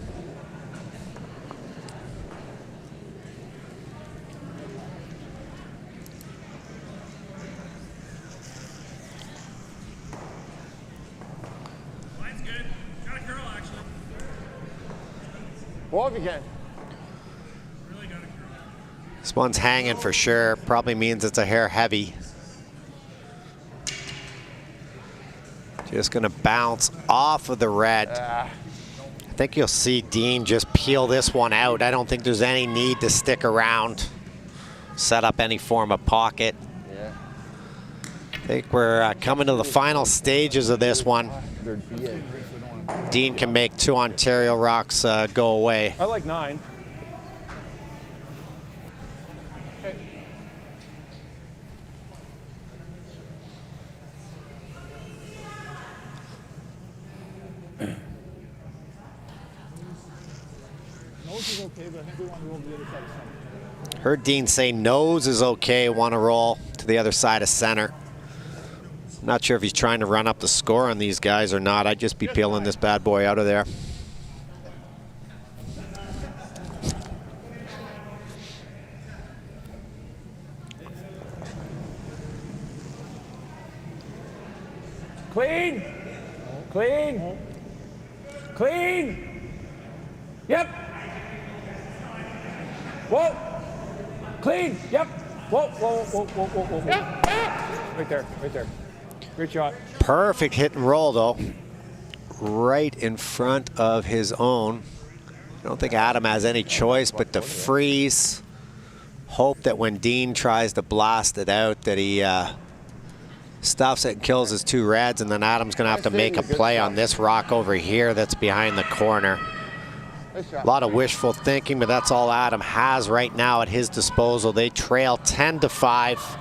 Well, if you can. This one's hanging for sure. Probably means it's a hair heavy. Just gonna bounce off of the red. I think you'll see Dean just peel this one out. I don't think there's any need to stick around, set up any form of pocket. Yeah. I think we're coming to the final stages of this one. Dean can make 2 Ontario Rocks go away. I like 9. Nose is okay, but I think we want to roll to the other side of center. Heard Dean say nose is okay, want to roll to the other side of center. Not sure if he's trying to run up the score on these guys or not. I'd just be peeling this bad boy out of there. Clean. Clean. Clean. Yep. Whoa. Clean. Yep. Whoa, whoa, whoa, whoa, whoa, whoa, whoa. Right there, right there. Great shot. Perfect hit and roll, though. Right in front of his own. I don't think Adam has any choice but to freeze. Hope that when Dean tries to blast it out that he stuffs it and kills his two reds, and then Adam's going to have to make a play on this rock over here that's behind the corner. A lot of wishful thinking, but that's all Adam has right now at his disposal. They trail 10-5.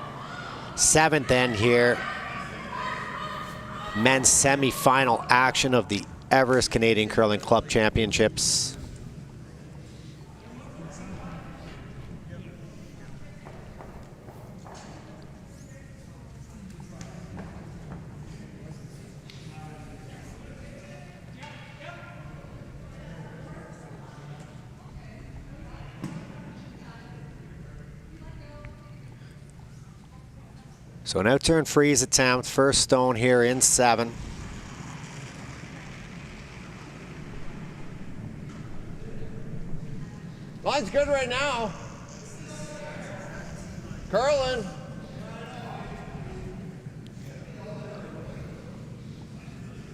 Seventh end here. Men's semi-final action of the Everest Canadian Curling Club Championships. So an out-turn freeze attempt, first stone here in 7. Line's good right now. Curling.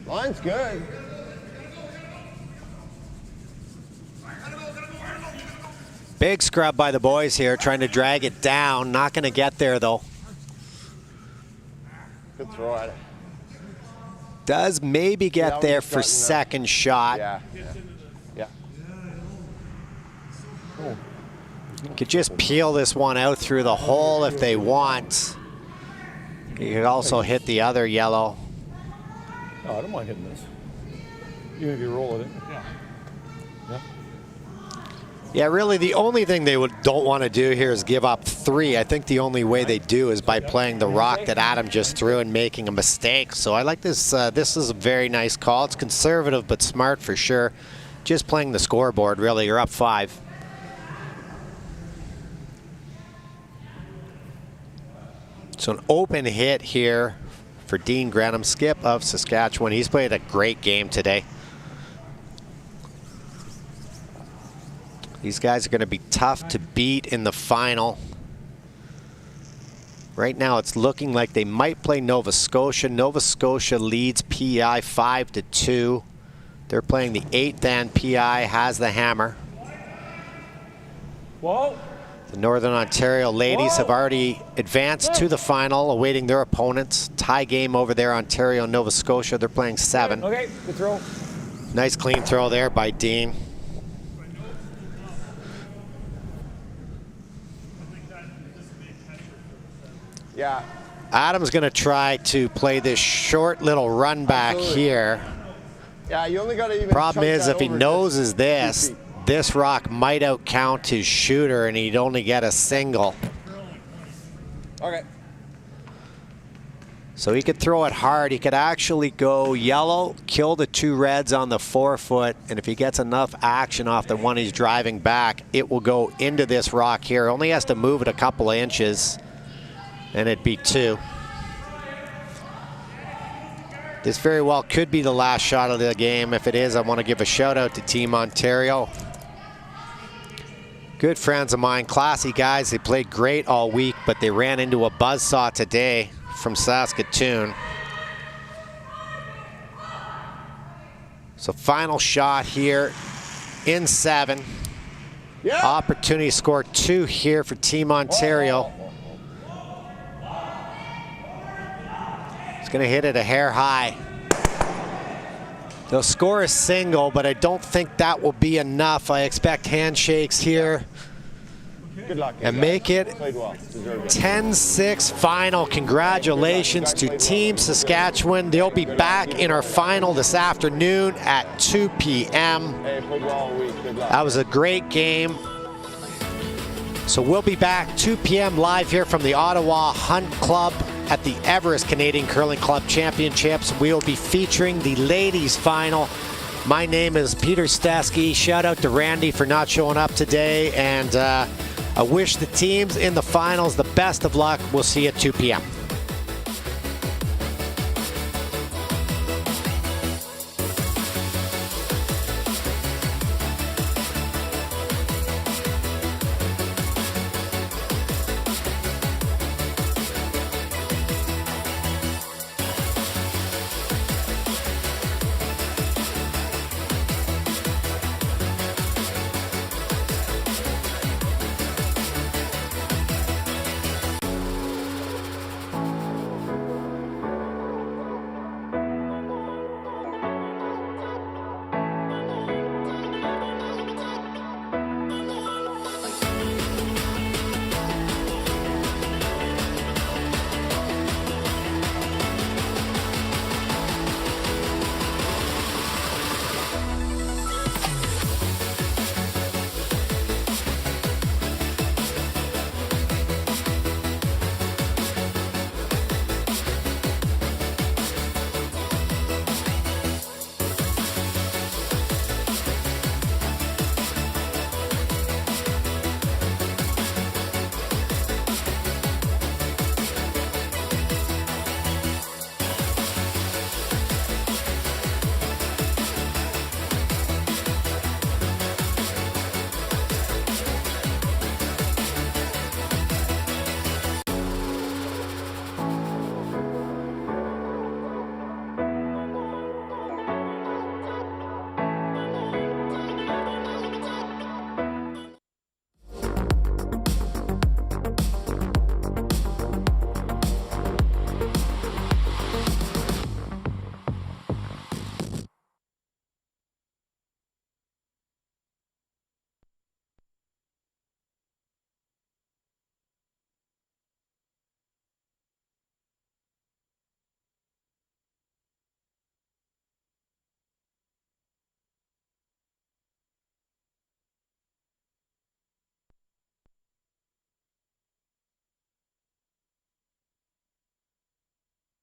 Line's good. Big scrub by the boys here, trying to drag it down. Not going to get there, though. Good throw at it. Does maybe get there for second shot. Yeah. Could just peel this one out through the hole if they want. You could also hit the other yellow. No, I don't mind hitting this. Even if you roll it in. Yeah, really the only thing they don't want to do here is give up 3. I think the only way they do is by playing the rock that Adam just threw and making a mistake. So I like this. This is a very nice call. It's conservative but smart for sure. Just playing the scoreboard, really. You're up 5. So an open hit here for Dean Grenham, skip of Saskatchewan. He's played a great game today. These guys are going to be tough to beat in the final. Right now it's looking like they might play Nova Scotia. Nova Scotia leads PEI 5-2. They're playing the 8th and PEI has the hammer. Whoa. The Northern Ontario ladies have already advanced to the final, awaiting their opponents. Tie game over there, Ontario, Nova Scotia. They're playing 7. Okay, good throw. Nice clean throw there by Dean. Yeah. Adam's going to try to play this short little run back here. Yeah, you only got to even. Problem is, if he noses this, this rock might outcount his shooter and he'd only get a single. Okay. So he could throw it hard. He could actually go yellow, kill the 2 reds on the 4-foot, and if he gets enough action off the one he's driving back, it will go into this rock here. Only has to move it a couple of inches, and it'd be 2. This very well could be the last shot of the game. If it is, I want to give a shout out to Team Ontario. Good friends of mine, classy guys. They played great all week, but they ran into a buzzsaw today from Saskatchewan. So final shot here in 7. Yeah. Opportunity to score 2 here for Team Ontario. He's going to hit it a hair high. They'll score a single, but I don't think that will be enough. I expect handshakes here. Good luck. And make it Played well. 10-6 final. Congratulations to Team Saskatchewan. They'll be back in our final this afternoon at 2 p.m. Hey, played well all week. Good luck. That was a great game. So we'll be back 2 p.m. live here from the Ottawa Hunt Club at the Everest Canadian Curling Club Championships. We'll be featuring the ladies final. My name is Peter Stesky. Shout out to Randy for not showing up today, and I wish the teams in the finals the best of luck. We'll see you at 2 p.m.